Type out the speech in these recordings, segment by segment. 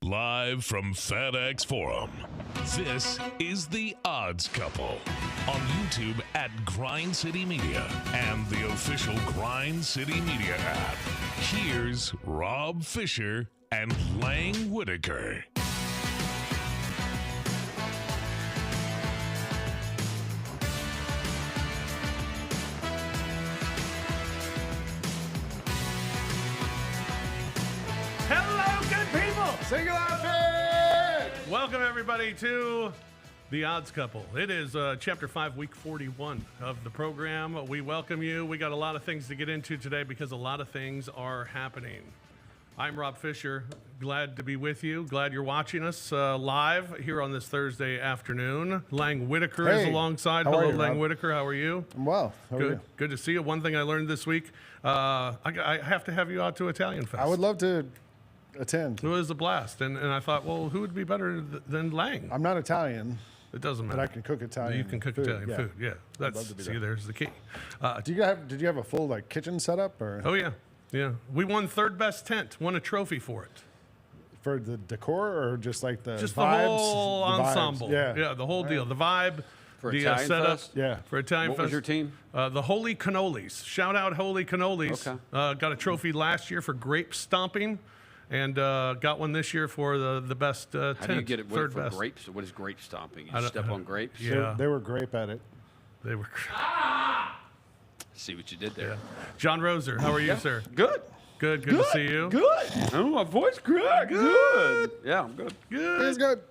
Live from FedEx Forum, this is The Odds Couple on YouTube at Grind City Media and the official Grind City Media app. Here's Rob Fisher and Lang Whitaker. Hello, good people! Single outfit! Welcome, everybody, to The Odds Couple. It is Chapter 5, Week 41 of the program. We welcome you. We got a lot of things to get into today because a lot of things are happening. I'm Rob Fisher. Glad to be with you. Glad you're watching us live here on this Thursday afternoon. Lang Whitaker is Hey, alongside. how are Hello, you, Lang Rob? Whitaker. How are you? I'm well. How are Good. you? Good to see you. One thing I learned this week, I have to have you out to Italian Fest. I would love to attend. It was a blast, and I thought, well, who would be better than Lang? I'm not Italian, It doesn't matter. but I can cook Italian. You can cook food. Italian food. Yeah, that's love to be see. there. There's the key. Did you have a full kitchen setup or Oh yeah. We won third best tent. Won a trophy for it. for the decor or just the Just vibes? the whole The vibes. ensemble. Yeah. the whole deal. The vibe. For the Italian setup. Fest? Yeah. For Italian What Fest. was your team? The Holy Cannolis. Shout out Holy Cannolis. Okay. Got a trophy last year for grape stomping, and got one this year for the best tent. How do you get it third for best. grapes? What is grape stomping? You don't- step on grapes? Yeah. They were great at it. They were. See what you did there. John Roser, how are you, sir? Good. Good to see you. Good. Oh, my voice cracked. Good. Yeah, I'm good. Good. It's good.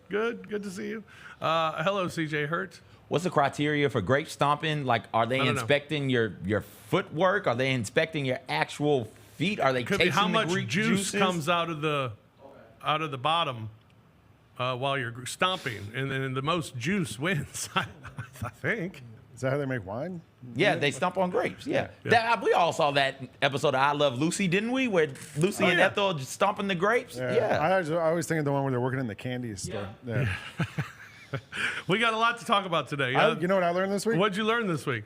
Good to see you. Hello, CJ Hurt. What's the criteria for grape stomping? Like, are they I don't know. inspecting your footwork? Are they inspecting your actual feet? Are they Could tasting be how the much Greek juice juices? comes out of the bottom while you're stomping, and then the most juice wins. I think. Is that how they make wine? Yeah, they stomp on grapes. Yeah. We all saw that episode of I Love Lucy, didn't we? Where Lucy and yeah. Ethel just stomping the grapes. Yeah. I always think of the one where they're working in the candy store. Yeah. We got a lot to talk about today. You know what I learned this week? What'd you learn this week?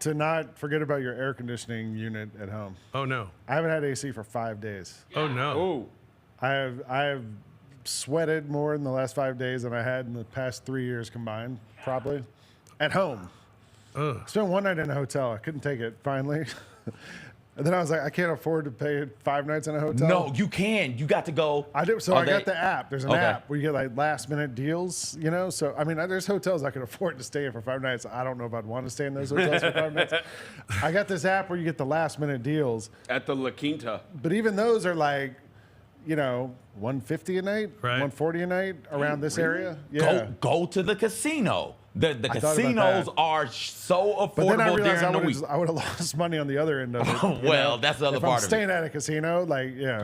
To not forget about your air conditioning unit at home. Oh no. I haven't had AC for 5 days. Oh no. Oh, I have sweated more in the last 5 days than I had in the past 3 years combined, probably, at home. Ugh. Spent one night in a hotel. I couldn't take it, finally. And then I was like, I can't afford to pay 5 nights in a hotel. No, you can. You got to go. I do. So Are I got they- the app. There's an Okay. app where you get last minute deals, So, I mean, there's hotels I could afford to stay in for 5 nights. I don't know if I'd want to stay in those hotels for 5 nights. I got this app where you get the last minute deals. at the La Quinta. But even those are $150 a night, Right. $140 a night around this area. Yeah. Go to the casino. The thought about casinos that. are so But then I affordable realized during the week. I would have lost money on the other end of it. Well, that's the other if part I'm of it. staying at a casino,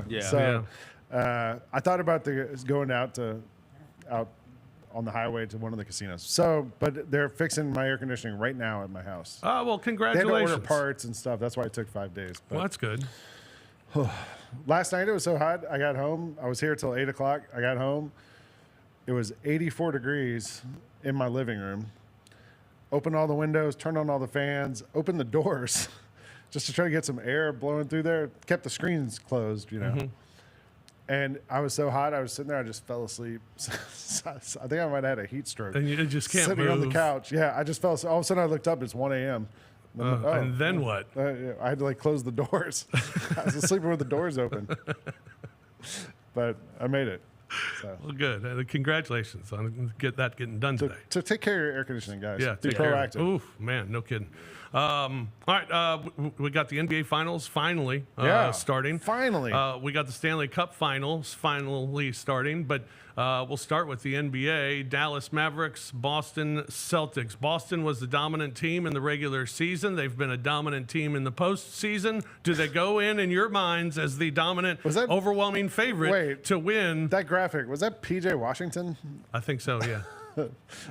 Yeah. So I thought about going out on the highway to one of the casinos. So, but they're fixing my air conditioning right now at my house. Oh well, They had to congratulations. order parts and stuff. That's why it took 5 days. But Well, that's good. last night it was so hot. I got home. I was here till 8 o'clock. I got home. It was 84 degrees in my living room. Opened all the windows, turned on all the fans, opened the doors just to try to get some air blowing through there. Kept the screens closed, And I was so hot, I was sitting there, I just fell asleep. I think I might have had a heat stroke. And you just can't Sitting move. on the couch. Yeah, I just fell asleep. All of a sudden I looked up, it's 1 a.m. And then what? Yeah, I had to close the doors. I was sleeping with the doors open. But I made it. So. Well, good. Congratulations on getting done today. To take care of your air conditioning, guys. Yeah, Be take care of it. proactive. Oof, man, no kidding. All right, we got the NBA Finals finally starting. Finally. We got the Stanley Cup Finals finally starting, but we'll start with the NBA. Dallas Mavericks, Boston Celtics. Boston was the dominant team in the regular season. They've been a dominant team in the postseason. Do they go in your minds as the dominant, Was that- overwhelming favorite Wait. to win? That graphic, was that PJ Washington? I think so, yeah.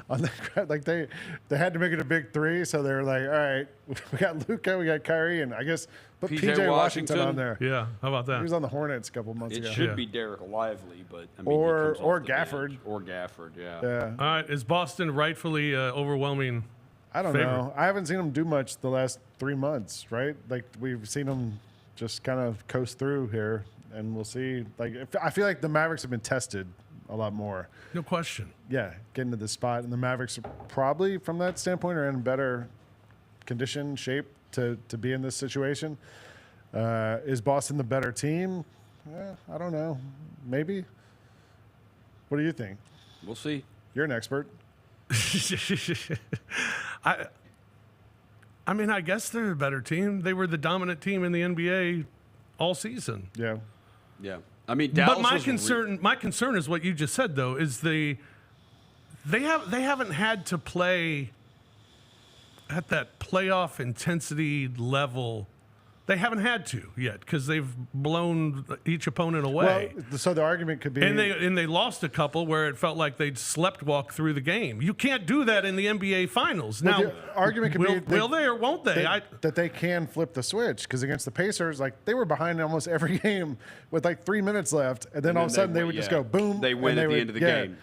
On that they had to make it a big three, so they were like, all right, we got Luka, we got Kyrie, and I guess put PJ PJ Washington on Washington. there. Yeah, how about He was that? on the Hornets a couple months It ago. should Yeah. be Derek Lively, but I mean, Or- he comes or off the bench. Gafford. Or Gafford, yeah. Yeah. All right, is Boston rightfully overwhelming? I don't favorite. know. I haven't seen him do much the last 3 months, right? Like we've seen him just kind of coast through here, and we'll see. I feel like the Mavericks have been tested a lot more. No question. Yeah, getting to this spot, and the Mavericks are probably, from that standpoint, are in better condition, shape to be in this situation. Is Boston the better team? I don't know. Maybe. What do you think? We'll see. You're an expert. I mean, I guess they're a better team. They were the dominant team in the NBA all season. Yeah. Yeah. I mean, Dallas But my was concern is what you just said, though, is they haven't had to play at that playoff intensity level. They haven't had to yet because they've blown each opponent away. Well, so the argument could be, And they lost a couple where it felt like they'd slept walk through the game. You can't do that in the NBA Finals. Well, Now, the argument could be will they or won't they? that they can flip the switch, because against the Pacers, like, they were behind almost every game with like 3 minutes left, and then all of a sudden they would just go boom. They win at the end of the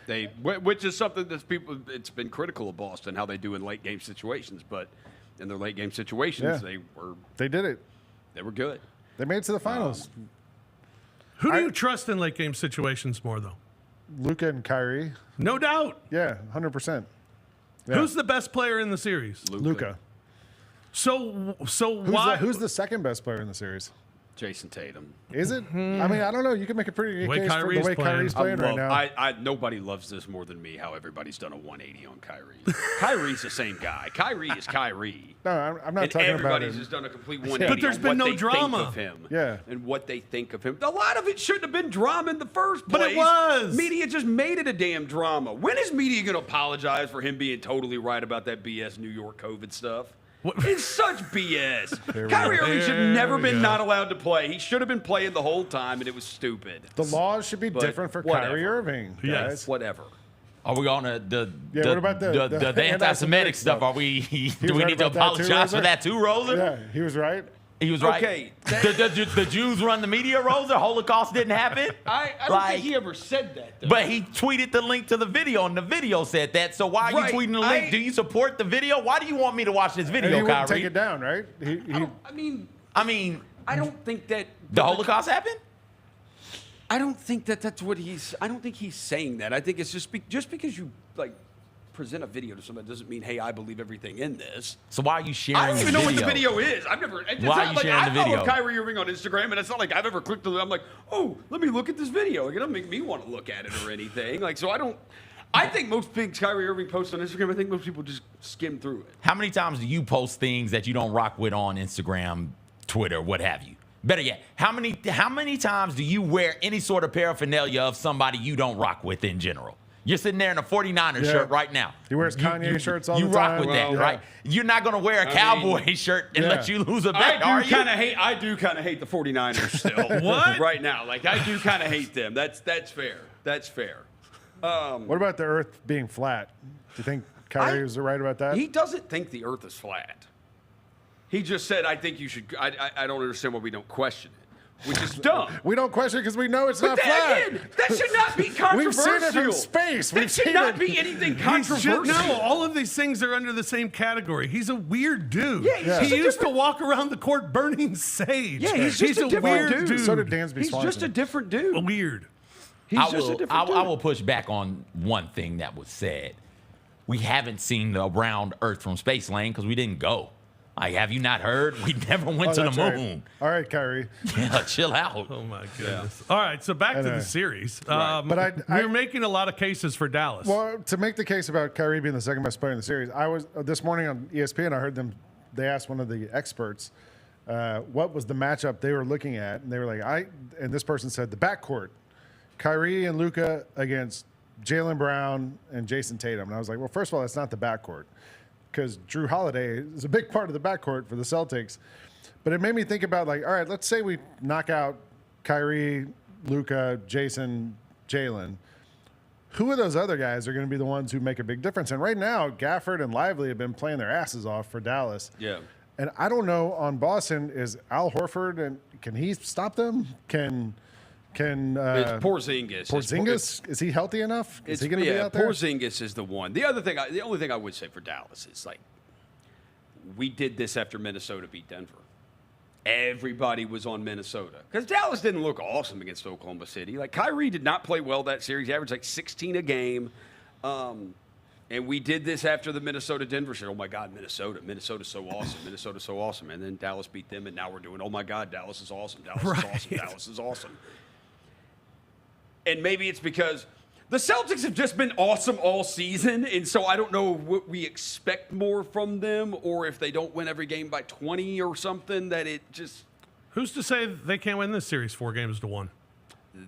yeah. game. Which is something that it's been critical of Boston, how they do in late game situations. But in their late game situations, Yeah. they They did it. were good. They made it to the finals. Who do you trust in late game situations more, though? Luka and Kyrie. No doubt. Yeah, 100%. Yeah. Who's the best player in the series? Luka? So why? Who's the second best player in the series? Jason Tatum. Is it? I mean, I don't know. You can make a pretty good Way case for the Kyrie's way playing. Kyrie's playing right now. Nobody loves this more than me, how everybody's done a 180 on Kyrie. Kyrie's the same guy. Kyrie is Kyrie. No, I'm not And talking about everybody's it. just done a complete 180 But there's on been what no they drama. think of him. Yeah. And what they think of him. A lot of it shouldn't have been drama in the first place. But it was. Media just made it a damn drama. When is media going to apologize for him being totally right about that BS New York COVID stuff? What- It's such BS. we Kyrie go. Irving should There never we been go. not allowed to play. He should have been playing the whole time, and it was stupid. The laws should be But different for whatever. Kyrie Irving. Yes. guys. Whatever. Are we on the what about the anti-Semitic stuff? Are we? Do we right need to about that too, apologize for Roser? that too, Roser? Yeah, he was right. He was right. Okay. The Jews run the media, Roser. Holocaust didn't happen. I don't Like- think he ever said that, though. But he tweeted the link to the video, and the video said that. So why are Right. you tweeting the link? Do you support the video? Why do you want me to watch this And video, he wouldn't Kyrie? take it down, right? I mean, I don't think that the Holocaust happened? I don't think that that's what he's. I don't think he's saying that. I think it's just because you like present a video to somebody doesn't mean, hey, I believe everything in this. So why are you sharing I don't even the know what video? the video is. I've never. It's Why not are you like sharing I the follow video? Kyrie Irving on Instagram, and it's not like I've ever clicked on it. I'm like, oh, let me look at this video. Like, it doesn't make me want to look at it or anything. Like, so I don't. I think most big Kyrie Irving posts on Instagram, I think most people just skim through it. How many times do you post things that you don't rock with on Instagram, Twitter, what have you? Better yet, how many times do you wear any sort of paraphernalia of somebody you don't rock with in general? You're sitting there in a 49ers Yeah. shirt right now. He wears Kanye shirts all you the time. rock with that, Well, right? You're not going to wear a Cowboy shirt and yeah. let you lose a bet, are I you? do kind of hate the 49ers still. What? Right now. Like, I do kind of hate them. That's fair. That's fair. What about the Earth being flat? Do you think Kyrie was right about that? He doesn't think the earth is flat. He just said, I think you should. I don't understand why we don't question it, which is dumb. We don't question it because we know it's But not then flat. again, that should not be We've controversial. seen it from space. That We've should seen not it. be anything He's controversial. no, all of these things are under the same category. He's a weird dude. Yeah, he's just He a used to different- walk around the court burning sage. Yeah, he's just a different weird dude. So did Dansby He's Swanson. just a different dude. Weird. He's I just a will, different dude. I will push back on one thing that was said. We haven't seen the round Earth from space lane because we didn't go. Like, have you not heard? We never went Oh, to the that's right. moon. All right, Kyrie. Yeah, chill out. Oh my goodness. All right, so back to know. the series. Right. But we're making a lot of cases for Dallas. Well, to make the case about Kyrie being the second best player in the series, I was this morning on ESPN. I heard them. They asked one of the experts what was the matchup they were looking at, and they were like, And this person said the backcourt, Kyrie and Luka against Jaylen Brown and Jason Tatum. And I was like, well, first of all, that's not the backcourt, because Drew Holiday is a big part of the backcourt for the Celtics. But it made me think about, like, all right, let's say we knock out Kyrie, Luka, Jason, Jaylen. Who of those other guys are going to be the ones who make a big difference? And right now, Gafford and Lively have been playing their asses off for Dallas. Yeah. And I don't know on Boston, is Al Horford, and can he stop them? Can It's Porzingis. Porzingis, is he healthy enough? Is he going to be out there? Porzingis is the one. The only thing I would say for Dallas is, like, we did this after Minnesota beat Denver. everybody was on Minnesota because Dallas didn't look awesome against Oklahoma City. Like Kyrie did not play well that series. He averaged like 16 a game. And we did this after the Minnesota-Denver series. Oh, my God, Minnesota's so awesome. Minnesota's so awesome. And then Dallas beat them, and now we're doing, oh, my God, Dallas is awesome. Dallas is awesome. Dallas is awesome. And maybe it's because the Celtics have just been awesome all season, and so I don't know what we expect more from them, or if they don't win every game by 20 or something, that it just... Who's to say they can't win this series 4-1?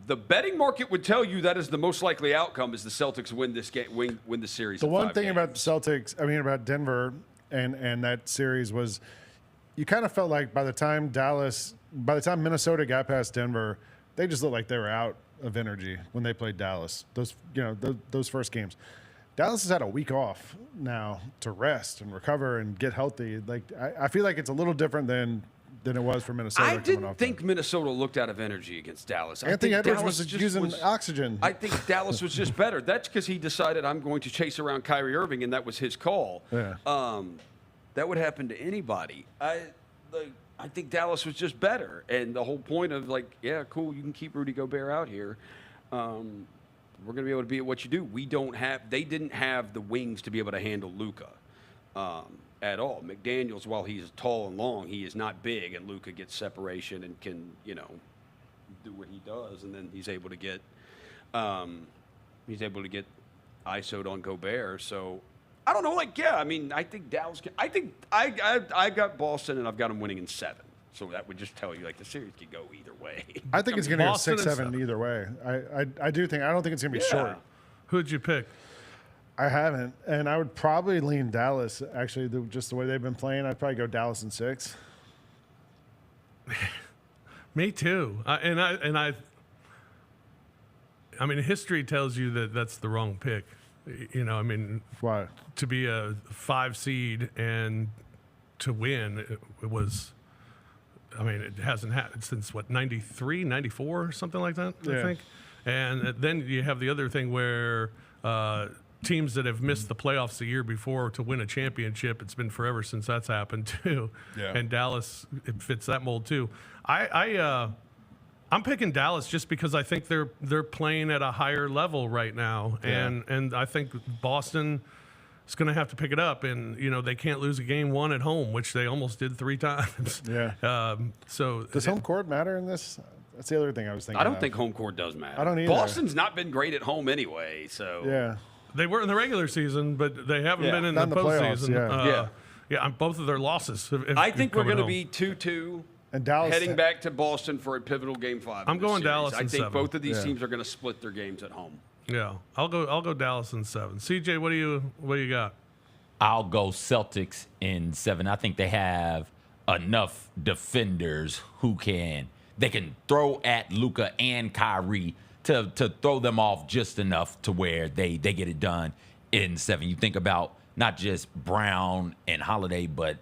The betting market would tell you that is the most likely outcome is the Celtics win this game, win the series. The in one 5 thing games. about the Celtics, about Denver and that series was you kind of felt like by the time Minnesota got past Denver, they just looked like they were out of energy when they played Dallas. Those first games. Dallas has had a week off now to rest and recover and get healthy. Like I feel like it's a little different than it was for Minnesota. I didn't think Minnesota looked out of energy against Dallas. Anthony I think Edwards Dallas was just using oxygen. I think Dallas was just better. That's because he decided I'm going to chase around Kyrie Irving, and that was his call. Yeah. That would happen to anybody. I think Dallas was just better, and the whole point of yeah, cool, you can keep Rudy Gobert out here. We're going to be able to be at what you do. They didn't have the wings to be able to handle Luka. At all. McDaniels, while he's tall and long, he is not big, and Luka gets separation and can, do what he does, and then he's able to get ISO'd on Gobert. So I don't know. I think Dallas can. I think I got Boston, and I've got them winning in 7. So that would just tell you the series could go either way. I think it's going to go Boston 6-7 either way. I do think. I don't think it's going to be short. Who'd you pick? I haven't, and I would probably lean Dallas. Actually, just the way they've been playing, I'd probably go Dallas in 6. Me too. I mean, history tells you that that's the wrong pick. Why? To be a 5 seed and to win, it was. I mean, it hasn't happened since 93, 94, something like that. Yeah. I think. And then you have the other thing where. Teams that have missed the playoffs the year before to win a championship, it's been forever since that's happened too. Yeah. And Dallas, it fits that mold too. I'm picking Dallas just because I think they're playing at a higher level right now, and I think Boston is going to have to pick it up, and they can't lose a game 1 at home, which they almost did 3 times. Yeah. So does home court matter in this? That's the other thing I was thinking. I don't think home court does matter. I don't either. Boston's not been great at home anyway, so Yeah. they were in the regular season, but they haven't been in the Not in the playoffs, postseason. yeah. Both of their losses. I think we're going to be. be 2-2. And Dallas heading back to Boston for a pivotal game 5. I'm going series. Dallas I in think 7. both of these Yeah. teams are going to split their games at home. Yeah, I'll go Dallas in 7. CJ, what do you got? I'll go Celtics in 7. I think they have enough defenders who can throw at Luka and Kyrie to throw them off just enough to where they get it done in 7. You think about not just Brown and Holiday, but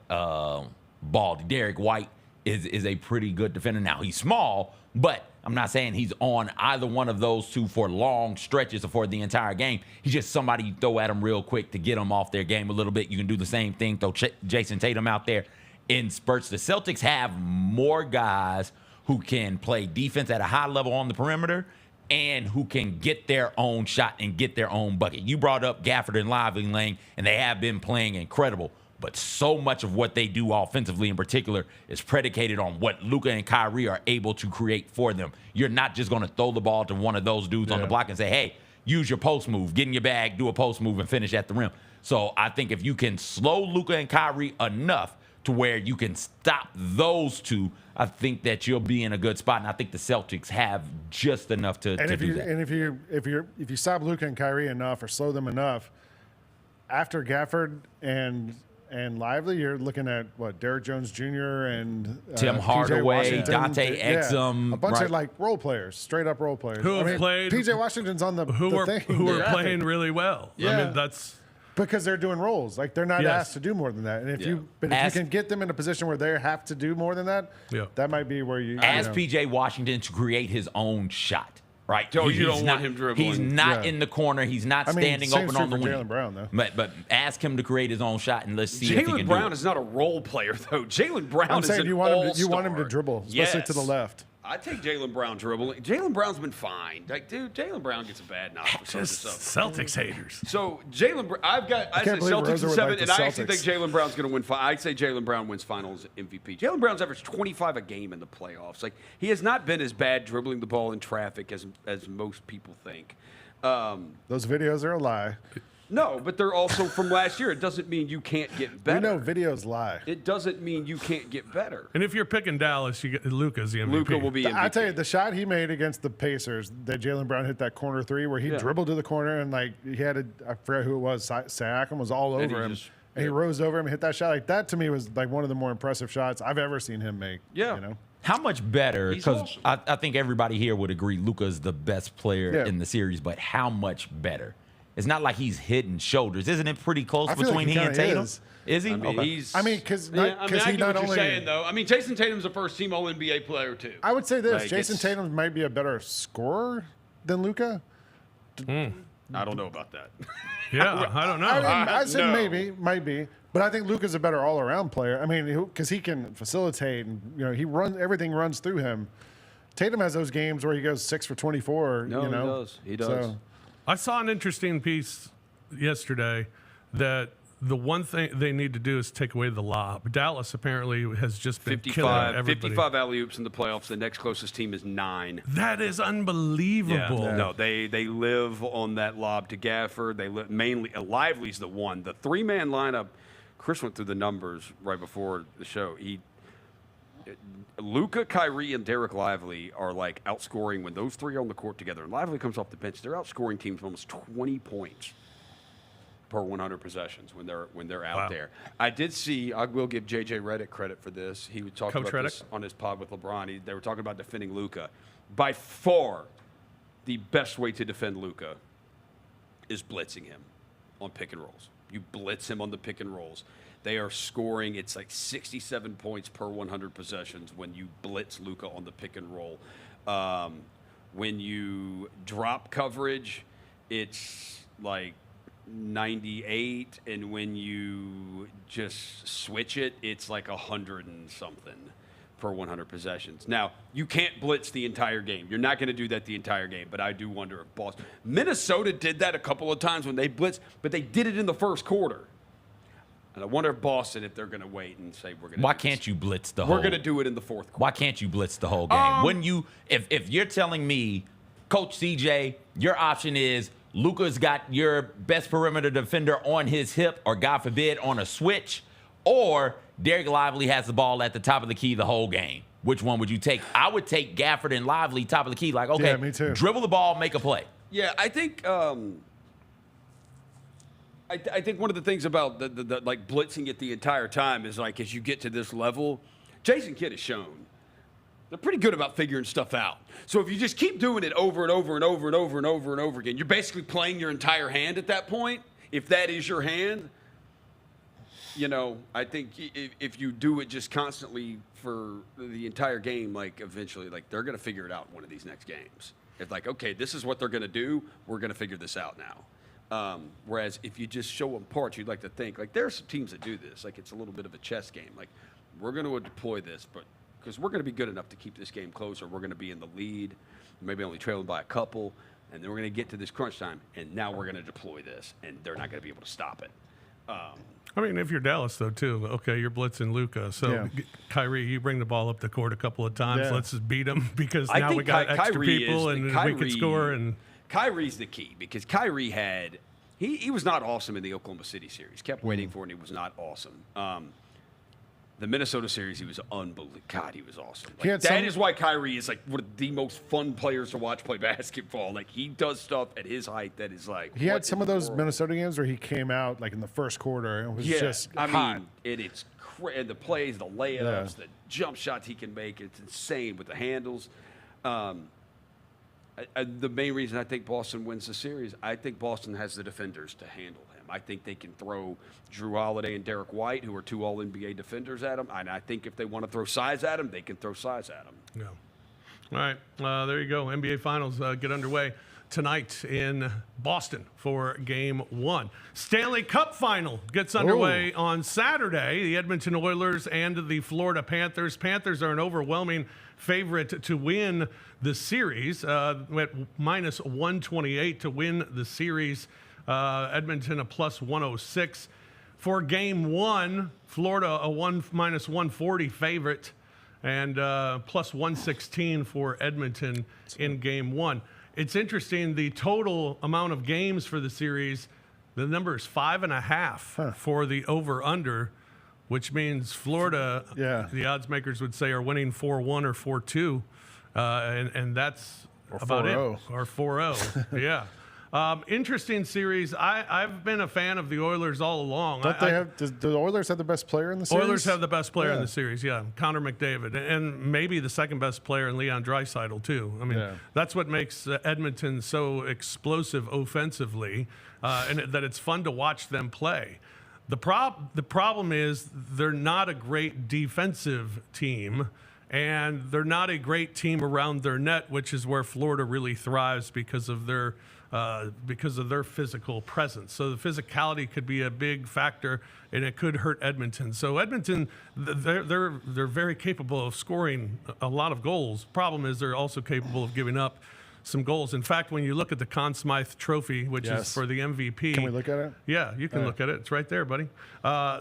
Baldy. Derek White is a pretty good defender. Now, he's small, but I'm not saying he's on either one of those two for long stretches or for the entire game. He's just somebody you throw at him real quick to get them off their game a little bit. You can do the same thing, throw Jason Tatum out there in spurts. The Celtics have more guys who can play defense at a high level on the perimeter and who can get their own shot and get their own bucket. You brought up Gafford and Lively Lane, and they have been playing incredible. But so much of what they do offensively in particular is predicated on what Luka and Kyrie are able to create for them. You're not just going to throw the ball to one of those dudes on the block and say, hey, use your post move, get in your bag, do a post move, and finish at the rim. So I think if you can slow Luka and Kyrie enough to where you can stop those two, I think that you'll be in a good spot. And I think the Celtics have just enough to do that. And if you stop Luka and Kyrie enough or slow them enough, after Gafford and Lively, you're looking at Derek Jones Jr. and Tim PJ Hardaway, Washington. Dante Exum, a bunch right. of role players, straight up role players. Who have played- PJ Washington's on the thing. Who are playing really well. Yeah. I mean, that's because they're doing roles. Like they're not Yes. asked to do more than that. And if you Ask- can get them in a position where they have to do more than that, Yeah. that might be where you Ask know. PJ Washington to create his own shot, right? So you don't He's want not- him dribbling. He's not Yeah. in the corner. He's not I mean, standing same open true on the for wing. Jaylen Brown, though. But ask him to create his own shot and let's see if he Jaylen can Brown do it. is not a role player, though. Jaylen Brown I'm is saying an you want him all-star. to dribble, especially to the Yes. left. I take Jaylen Brown dribbling. Jaylen Brown's been fine. Like, dude, Jaylen Brown gets a bad knock for some of this Just stuff. Celtics haters. So Jaylen, I said can't believe Celtics Rosa in would 7, like the and I actually think Celtics. Jaylen Brown's going to win. I'd say Jaylen Brown wins Finals MVP. Jaylen Brown's averaged 25 a game in the playoffs. Like, he has not been as bad dribbling the ball in traffic as most people think. Those videos are a lie. No, but they're also from last year. It doesn't mean you can't get We better. know videos lie. It doesn't mean you can't get better. And if you're picking Dallas, you get Luka's the MVP. Luka will be MVP. I tell you, the shot he made against the Pacers, that Jaylen Brown hit that corner three, where he Yeah. dribbled to the corner and like he had I forget who it was, Siakam was all And over he him, just- and he rose over him and hit that shot. Like that to me was like one of the more impressive shots I've ever seen him make. Yeah. you know. How much better? He's Because awesome. I think everybody here would agree Luka's the best player Yeah. in the series, but how much better? It's not like he's hitting shoulders. Isn't it pretty close I feel like between he he and kinda Tatum? is. He? I mean, Okay. he's. I mean, because Yeah, I he get not what only you're saying, though. I mean, Jason Tatum's a first-team All-NBA player too. I would say this: Like, Jason it's- Tatum might be a better scorer than Luka. I don't know about that. Yeah, I don't know. I said no. maybe, might be, but I think Luka's a better all-around player. I mean, because he can facilitate, and he runs everything runs through him. Tatum has those games where he goes 6 for 24. No, you he know? does. He does. So, I saw an interesting piece yesterday that the one thing they need to do is take away the lob. Dallas apparently has just been killing 55, everybody. 55 alley-oops in the playoffs. The next closest team is 9. That is unbelievable. No, they live on that lob to Gafford. They live mainly. Lively's the one. The 3-man lineup. Chris went through the numbers right before the show. Luka, Kyrie, and Derek Lively are like outscoring when those three are on the court together. And Lively comes off the bench. They're outscoring teams almost 20 points per 100 possessions when they're out Wow. there. I did see. I will give JJ Redick credit for this. He would talk Coach about Redick? this on his pod with LeBron. They were talking about defending Luka. By far, the best way to defend Luka is blitzing him on pick and rolls. You blitz him on the pick and rolls. They are scoring. It's like 67 points per 100 possessions when you blitz Luka on the pick and roll. When you drop coverage, it's like 98, and when you just switch it, it's like 100 and something per 100 possessions. Now, you can't blitz the entire game. You're not going to do that the entire game, but I do wonder if Boston... Minnesota did that a couple of times when they blitzed, but they did it in the first quarter. And I wonder if Boston, if they're going to wait and say we're going to... Why can't you blitz the whole? We're going to do it in the fourth quarter. Why can't you blitz the whole game? When you, if you're telling me, Coach CJ, your option is Luka's got your best perimeter defender on his hip, or God forbid, on a switch, or Derek Lively has the ball at the top of the key the whole game. Which one would you take? I would take Gafford and Lively top of the key. Like, okay, Yeah, me too. dribble the ball, make a play. Yeah, I think I think one of the things about the like blitzing it the entire time is like as you get to this level, Jason Kidd has shown they're pretty good about figuring stuff out. So if you just keep doing it over and over and over and over and over and over again, you're basically playing your entire hand at that point. If that is your hand, I think if you do it just constantly for the entire game, like eventually, like they're going to figure it out in one of these next games. It's like, okay, this is what they're going to do. We're going to figure this out now. Whereas if you just show them parts, you'd like to think, like there are some teams that do this. Like it's a little bit of a chess game. Like we're going to deploy this, but because we're going to be good enough to keep this game closer, we're going to be in the lead, maybe only trailing by a couple, and then we're going to get to this crunch time, and now we're going to deploy this, and they're not going to be able to stop it. I mean, if you're Dallas, though, too, okay, you're blitzing Luka. So, Yeah. Kyrie, you bring the ball up the court a couple of times. Yeah. Let's just beat him because I now think we got extra Kyrie people is and we Kyrie- can score. And Kyrie's the key because Kyrie had he was not awesome in the Oklahoma City series. Kept waiting for it, and he was not awesome. The Minnesota series, he was unbelievable. God, he was awesome. He had That some- is why Kyrie is like one of the most fun players to watch play basketball. Like he does stuff at his height that is like he what had some in of the those world? Minnesota games where he came out like in the first quarter and was just I hot. mean, it's and the plays, the layups, the jump shots he can make. It's insane with the handles. The main reason I think Boston wins the series, I think Boston has the defenders to handle him. I think they can throw Drew Holiday and Derek White, who are 2 All-NBA defenders, at him. And I think if they want to throw size at him, they can throw size at him. yeah. All right, there you go. NBA Finals get underway tonight in Boston for Game 1. Stanley Cup Final gets underway on Saturday. The Edmonton Oilers and the Florida Panthers. Panthers are an overwhelming favorite to win the series, at minus 128 to win the series. Edmonton a plus 106. For Game 1, Florida a minus 140 favorite, and plus 116 for Edmonton in Game 1. It's interesting, the total amount of games for the series, the number is 5.5 for the over-under, which means Florida, the odds makers would say, are winning 4-1 or 4-2, and that's about it. Or 4-0, yeah. Interesting series. I've been a fan of the Oilers all along. Do the Oilers have the best player in the series? Oilers have the best player in the series, yeah. Connor McDavid. And maybe the second best player in Leon Draisaitl, too. I mean, that's what makes Edmonton so explosive offensively, and that it's fun to watch them play. The problem is they're not a great defensive team, and they're not a great team around their net, which is where Florida really thrives because of their physical presence. So the physicality could be a big factor, and it could hurt Edmonton. So Edmonton, they're very capable of scoring a lot of goals. Problem is they're also capable of giving up some goals. In fact, when you look at the Conn Smythe Trophy, which is for the MVP. Can we look at it? Yeah, you can look at it. It's right there, buddy.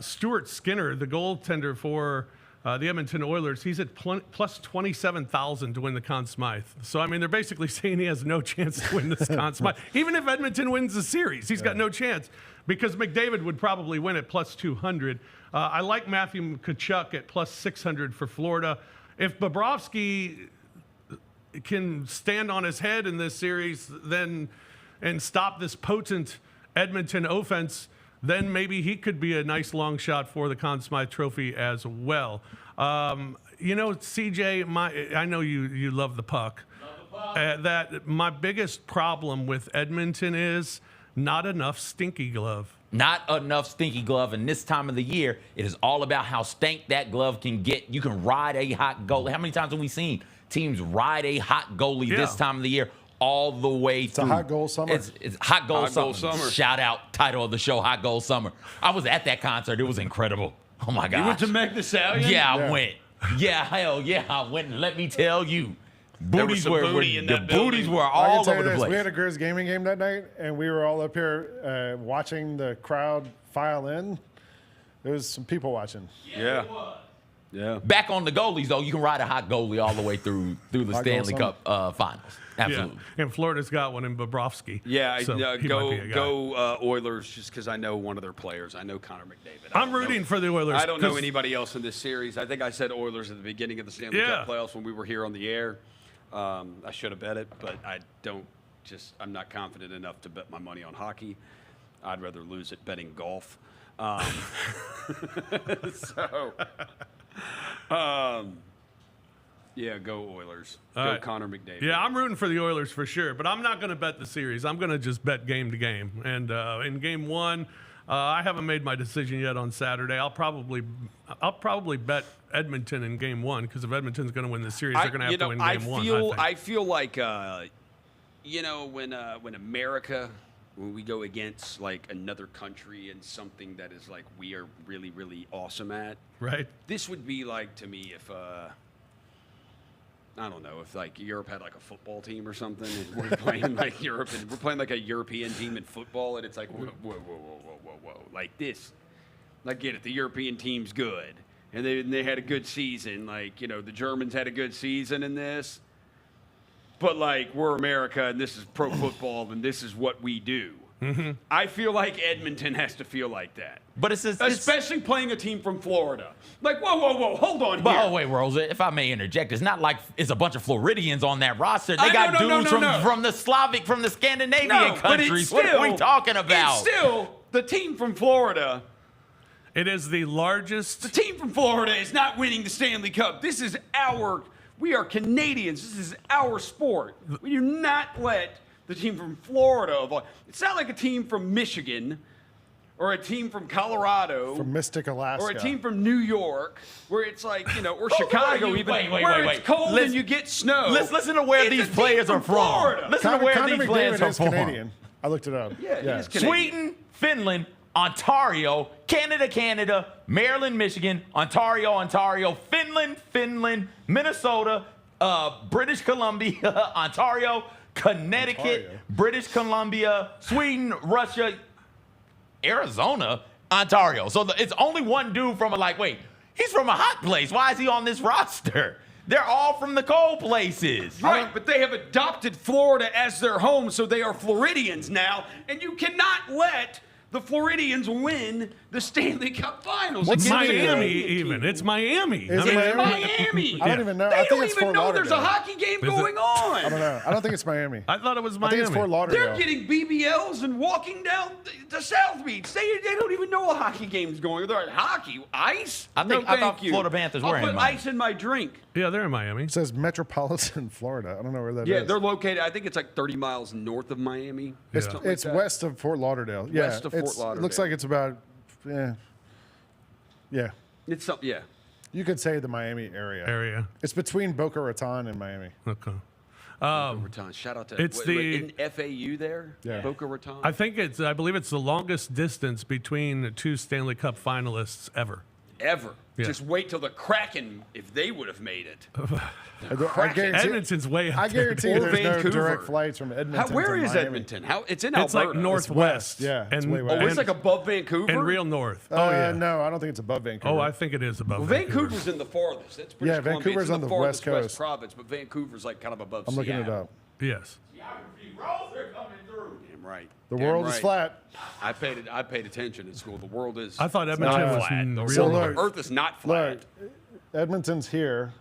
Stuart Skinner, the goaltender for the Edmonton Oilers, he's at plus 27,000 to win the Conn Smythe. So, I mean, they're basically saying he has no chance to win this Conn Smythe. Even if Edmonton wins the series, he's got no chance because McDavid would probably win at plus 200. I like Matthew Tkachuk at plus 600 for Florida. If Bobrovsky can stand on his head in this series and stop this potent Edmonton offense, then maybe he could be a nice long shot for the Conn Smythe Trophy as well. You know, CJ, I know you love the puck. That my biggest problem with Edmonton is not enough stinky glove. Not enough stinky glove, and this time of the year, it is all about how stank that glove can get. You can ride a hot goalie. How many times have we seen teams ride a hot goalie this time of the year? All the way through. It's a hot goal summer. It's hot goal summer. Shout out, title of the show, Hot Goal Summer. I was at that concert. It was incredible. Oh, my gosh. You went to Meg the Stallion? Yeah, I went. Yeah, hell yeah, I went. And let me tell you, booties were all over the place. We had a Grizz gaming game that night, and we were all up here watching the crowd file in. There was some people watching. Yeah. Yeah. Back on the goalies, though, you can ride a hot goalie all the way through the Stanley Cup Finals. Absolutely. Yeah. And Florida's got one in Bobrovsky. Yeah, so go Oilers just because I know one of their players. I know Connor McDavid. I'm rooting for the Oilers. I don't know anybody else in this series. I think I said Oilers at the beginning of the Stanley Cup playoffs when we were here on the air. I should have bet it, but I'm not confident enough to bet my money on hockey. I'd rather lose at betting golf. Yeah, go Oilers. Go Connor McDavid. Yeah, I'm rooting for the Oilers for sure, but I'm not going to bet the series. I'm going to just bet game to game. And in Game 1, I haven't made my decision yet on Saturday. I'll probably bet Edmonton in Game 1 because if Edmonton's going to win the series, they're going to have to win Game 1. I feel like when America, when we go against like another country and something that is like we are really, really awesome at. Right. This would be like to me if I don't know, if like Europe had like a football team or something, and we're playing like Europe, and we're playing like a European team in football, and it's like whoa, like this. I get it, the European team's good, and they had a good season, like the Germans had a good season in this, but like we're America, and this is pro football, and this is what we do. Mm-hmm. I feel like Edmonton has to feel like that. But especially playing a team from Florida. Like, whoa, hold on here. Oh, wait, Rosa, if I may interject, it's not like it's a bunch of Floridians on that roster. They got dudes from the Slavic, from the Scandinavian countries. What are we talking about? It's still the team from Florida. It is the largest. The team from Florida is not winning the Stanley Cup. This is we are Canadians. This is our sport. We do not let the team from Florida. It's not like a team from Michigan or a team from Colorado, From Mystic, Alaska. or a team from New York, where it's like, or Wait, Chicago wait, even, wait, where wait. it's cold Let's- and you get snow. Let's listen to where It's these a team players are from. Florida. Listen to where Connor these players McDavid are is from. Canadian. I looked it up. Yeah, he is Canadian. Sweden, Finland, Ontario, Canada, Maryland, Michigan, Ontario, Finland, Minnesota, British Columbia, Ontario, Connecticut, Ontario. British Columbia, Sweden, Russia, Arizona, Ontario. So it's only one dude from wait, he's from a hot place. Why is he on this roster? They're all from the cold places. Right, but they have adopted Florida as their home, so they are Floridians now, and you cannot let the Floridians win the Stanley Cup Finals. What's against the Miami Canadian even. team. It's Miami. Is it It's Miami? Miami. I don't even know. They I think don't it's even Fort know there's a Lauderdale. hockey game Is it? going on. I don't know. I don't think it's Miami. I thought it was I Miami. think it's Fort Lauderdale. They're getting BBLs and walking down the South Beach. They don't even know a hockey game's going on. They're like, hockey? Ice? I No, thought thank you. Florida Panthers I'll were in put Miami. ice in my drink. Yeah, they're in Miami. It says Metropolitan, Florida. I don't know where that is. Yeah, they're located, I think it's like 30 miles north of Miami. It's, Yeah. something like it's that. west of Fort Lauderdale. Yeah, West of Fort It looks Lauderdale. like it's about, yeah. It's something, yeah. You could say the Miami area. It's between Boca Raton and Miami. Okay. Boca Raton. Shout out to it's in FAU there. Yeah. Boca Raton. I believe it's the longest distance between two Stanley Cup finalists ever. Ever. Yeah. Just wait till the Kraken, if they would have made it. I Kraken. guarantee, Edmonton's way up I there. guarantee Or there's no Vancouver. direct flights from Edmonton Where to is Miami. Edmonton? It's in It's Alberta. like northwest. Yeah, it's and, way west. Oh, it's like above Vancouver? and real north. Oh, Oh, yeah. No, I don't think it's above Vancouver. Oh, I think it is above Well, Vancouver. Vancouver's in the farthest. That's British Yeah, Columbia. Vancouver's It's in on the farthest west coast. province, but Vancouver's like kind of above I'm looking it Seattle. up. Yes. Damn right. The Damn world is right. flat. I paid attention in school. The world is. I thought it's Edmonton not was flat. The real world- north. the Earth is not flat. Look, Edmonton's here.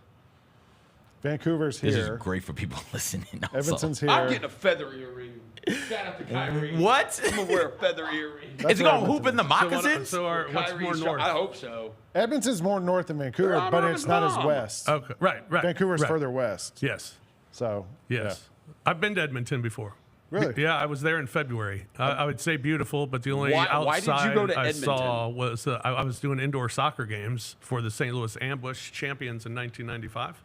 Vancouver's This is here. great for people listening. Also. Edmonton's here. I'm getting a feather earring. Shout out to Kyrie. What? I'm gonna wear a feather earring. That's Is he where going to hoop in the moccasins? So what's Kyrie more shot- north? I hope so. Edmonton's more north than Vancouver, I'm but on it's his not as mom. west. Okay. Right. Vancouver's right. further west. Yes. So, Yes. I've been to Edmonton before. Really? Yeah, I was there in February. I would say beautiful, but the only Why outside did you go to I Edmonton? saw was I was doing indoor soccer games for the St. Louis Ambush champions in 1995.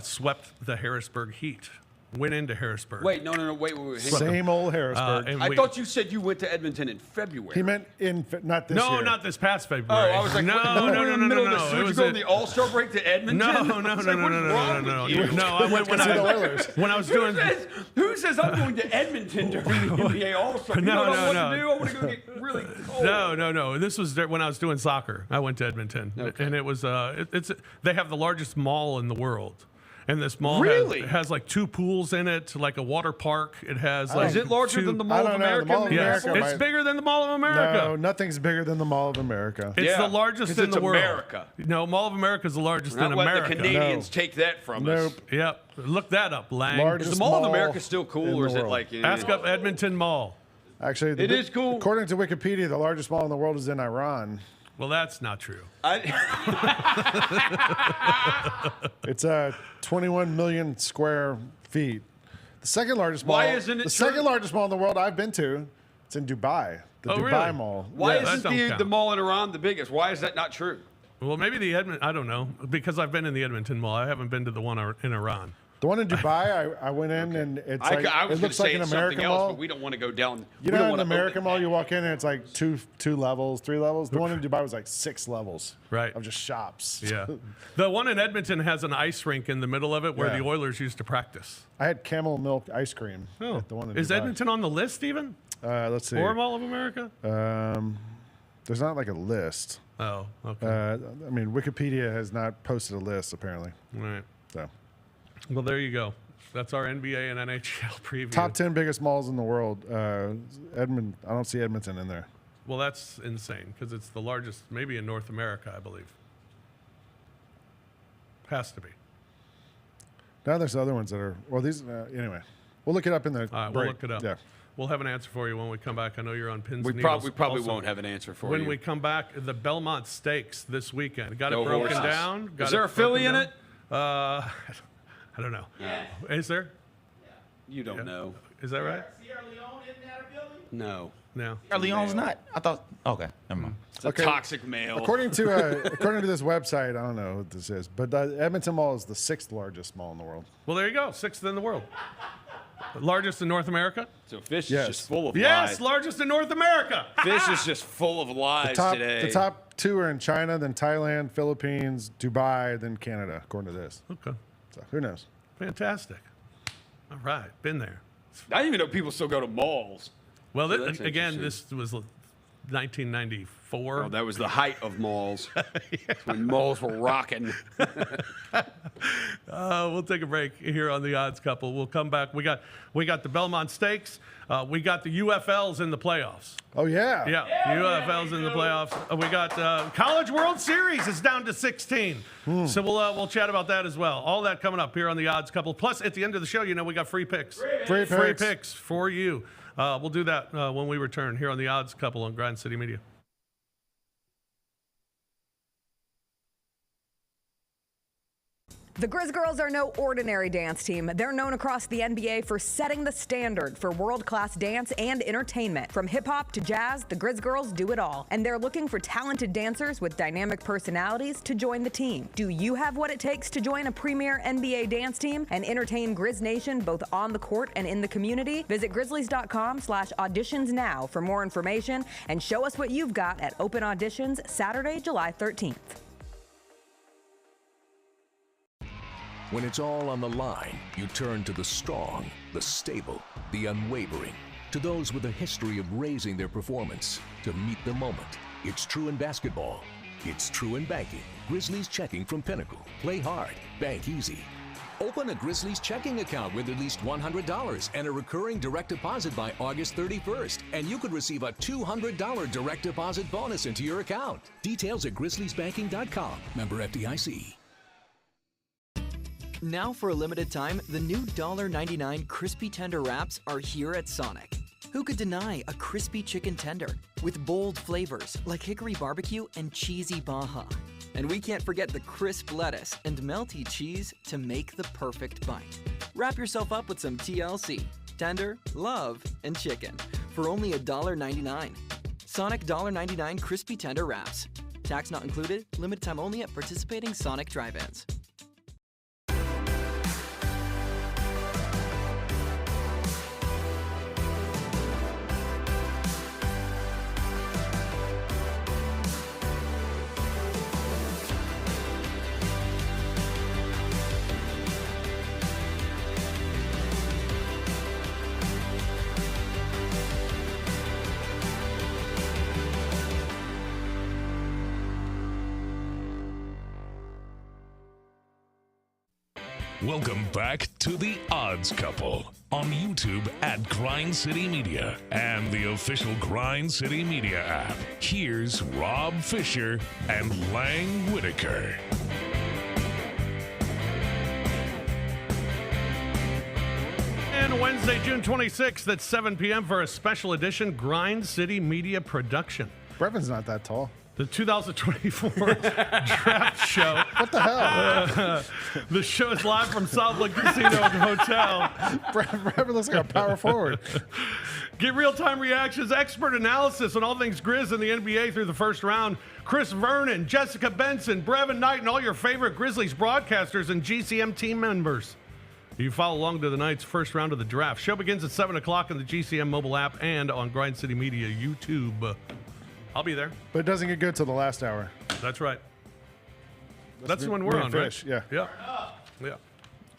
Swept the Harrisburg Heat. Went into Harrisburg. Wait, no. Wait. Hang on. Same old Harrisburg. and I we- thought you said you went to Edmonton in February. he meant not this No, year. not this past Oh, February. I was like, no, what, no, no, no, in the no, middle no, of the no. Did It you was go a- on the All-Star break to Edmonton? No, I no, was no, like, no, what's no, no, wrong no, with no, you? no. I went when to see the I Oilers. when I was doing. Who says I'm going to Edmonton during the NBA All-Star? You No, don't know no, what no. to do? I want to go get really cold. No. This was when I was doing soccer. I went to Edmonton, and it was they have the largest mall in the world, and this mall Really? has like 2 pools in it, like a water park. It has like Is it larger 2 than the I Mall of don't know, the America? Mall of in Yes, America it's might- bigger than the Mall of America. No, nothing's bigger than the Mall of America. It's Yeah, the largest 'cause in it's the world. America. No, Mall of America is the largest Not in let America. the Canadians No. take that from Nope. us. Yep, look that up, Lang. Largest Is the Mall of mall America still in cool, or is the it world. like? Ask up Edmonton Mall. Actually, It is cool. According to Wikipedia, the largest mall in the world is in Iran. Well, that's not true. It's 21 million square feet. The second largest mall. Why isn't it the true? second largest mall in the world I've been to? It's in Dubai. The Oh, Dubai really? Mall. Why Yes. that isn't don't the count. mall in Iran the biggest? Why is that not true? Well, maybe the Edmonton. I don't know because I've been in the Edmonton Mall. I haven't been to the one in Iran. The one in Dubai, I went in and it's like I it was going looks to say like an it's American something else, mall. but we don't want to go down. You we know, don't in an wanna American open mall, that. you walk in and it's like two levels, 3 levels. The one in Dubai was like 6 levels. Right. Of just shops. Yeah, the one in Edmonton has an ice rink in the middle of it where Yeah. the Oilers used to practice. I had camel milk ice cream at the one in Is Dubai. Edmonton on the list even? Let's see. Or Mall of America? There's not like a list. Oh, okay. I mean, Wikipedia has not posted a list apparently. All right. So, Well, there you go. That's our NBA and NHL preview. top 10 biggest malls in the world. I don't see Edmonton in there. Well, that's insane because it's the largest, maybe in North America, I believe. Has to be. Now there's other ones that are. Well, these anyway. We'll look it up in the All right, break. we'll look it up. Yeah. We'll have an answer for you when we come back. I know you're on pins We and needles. probably also. won't have an answer for When you. we come back, the Belmont Stakes this weekend. Got Go it broken horses. down. Got Is there it a filly broken in down. it? I don't know. Is there? You don't know. Is that right? Sierra Leone, isn't that a Billy? No. Yeah. Are Leon's not? I thought. Okay, never mind. It's a toxic male. According to this website, I don't know what this is, but Edmonton Mall is the 6th largest mall in the world. Well, there you go. 6th in the world. Largest in North America? So Fish Yes. is just full of Yes, lies. largest in North America. Fish is just full of lies today. The top 2 are in China, then Thailand, Philippines, Dubai, then Canada, according to this. Okay. So who knows? Fantastic. All right. Been there. I didn't even know people still go to malls. Well, So that's again, interesting. this was 1994. Oh, that was the height of malls. When malls were rocking. We'll take a break here on the Odds Couple. We'll come back. We got the Belmont Stakes. We got the UFLs in the playoffs. Oh, yeah. Yeah, UFLs in the playoffs. We got College World Series. It's down to 16. So we'll chat about that as well. All that coming up here on the Odds Couple. Plus, at the end of the show, we got free picks. Free picks for you. We'll do that when we return here on the Odds Couple on Grind City Media. The Grizz Girls are no ordinary dance team. They're known across the NBA for setting the standard for world-class dance and entertainment. From hip-hop to jazz, the Grizz Girls do it all. And they're looking for talented dancers with dynamic personalities to join the team. Do you have what it takes to join a premier NBA dance team and entertain Grizz Nation both on the court and in the community? Visit grizzlies.com/auditions now for more information and show us what you've got at open auditions Saturday, July 13th. When it's all on the line, you turn to the strong, the stable, the unwavering. To those with a history of raising their performance to meet the moment. It's true in basketball. It's true in banking. Grizzlies Checking from Pinnacle. Play hard. Bank easy. Open a Grizzlies checking account with at least $100 and a recurring direct deposit by August 31st. And you could receive a $200 direct deposit bonus into your account. Details at grizzliesbanking.com. Member FDIC. Now for a limited time, the new $1.99 crispy tender wraps are here at Sonic. Who could deny a crispy chicken tender with bold flavors like hickory barbecue and cheesy Baja? And we can't forget the crisp lettuce and melty cheese to make the perfect bite. Wrap yourself up with some TLC, tender, love, and chicken for only $1.99. Sonic $1.99 crispy tender wraps. Tax not included, limited time only at participating Sonic drive-ins. Welcome back to the Odds Couple on YouTube at Grind City Media and the official Grind City Media app. Here's Rob Fisher and Lang Whitaker. And Wednesday, June 26th at 7 p.m. for a special edition Grind City Media production. Brevin's not that tall. The 2024 draft show. What the hell? The show is live from South Lake Casino Hotel. Brevin looks like a power forward. Get real-time reactions, expert analysis on all things Grizz in the NBA through the first round. Chris Vernon, Jessica Benson, Brevin Knight, and all your favorite Grizzlies broadcasters and GCM team members. You follow along to the Knights' first round of the draft. Show begins at 7 o'clock on the GCM mobile app and on Grind City Media YouTube. I'll be there. But it doesn't get good till the last hour. That's right. That's me- when me we're and on, Fish, right? yeah. Yeah.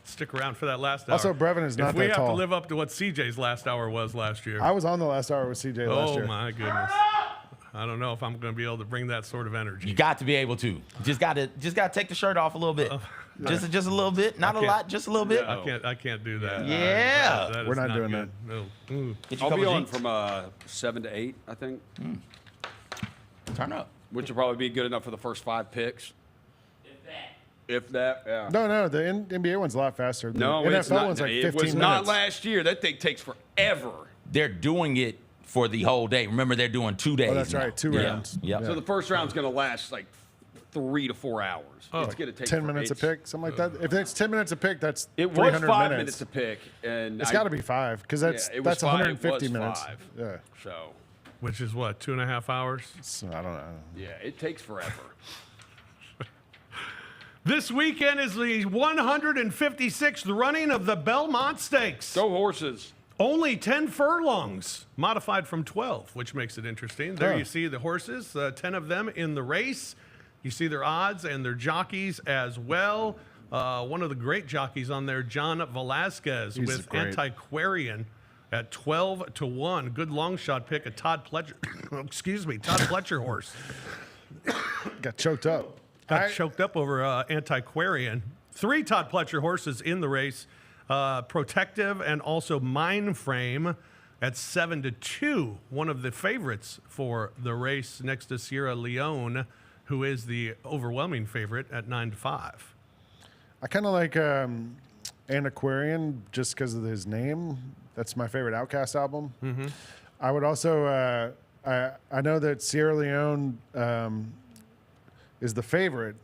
Stick around for that last hour. Also, Brevin is not if we that have to tall. live up to what CJ's last hour was last year. I was on the last hour with CJ last year. Oh, my goodness. I don't know if I'm going to be able to bring that sort of energy. You got to be able to. Just got to take the shirt off a little bit. Just a little bit, not a lot, just a little bit. I can't do that. Yeah. That We're is not doing good. No. Mm. Get you a I'll be couple on drinks. from 7 to 8, I think, Turn up. which will probably be good enough for the first 5 picks. If that, yeah. No, the NBA one's a lot faster. The No, NFL it's not. one's like 15 it was minutes. not last year. That thing takes forever. They're doing it for the whole day. Remember, they're doing 2 days. Oh, that's now. right, 2 Yeah. rounds. Yep. So the first round's going to last like 3 to 4 hours. It's going to take 10 minutes a pick, something like that. If it's 10 minutes a pick, that's It was 300 5 minutes. minutes a pick, and It's got to be 5 because it was that's 5, 150 it was minutes. 5. Yeah. So which is what, 2.5 hours? So I don't know. Yeah, it takes forever. This weekend is the 156th running of the Belmont Stakes. Go horses. Only 10 furlongs, modified from 12, which makes it interesting. There you see the horses, 10 of them in the race. You see their odds and their jockeys as well. One of the great jockeys on there, John Velasquez, He's with great. Antiquarian at 12-1. Good long shot pick, a Todd Pletcher, Todd Pletcher horse. Got choked up. Got choked up over Antiquarian. 3 Todd Pletcher horses in the race. Protective and also Mind Frame at 7-2. One of the favorites for the race next to Sierra Leone, who is the overwhelming favorite at 9-5. I kind of like Antiquarian just because of his name. That's my favorite Outkast album. Mm-hmm. I would also, I know that Sierra Leone is the favorite,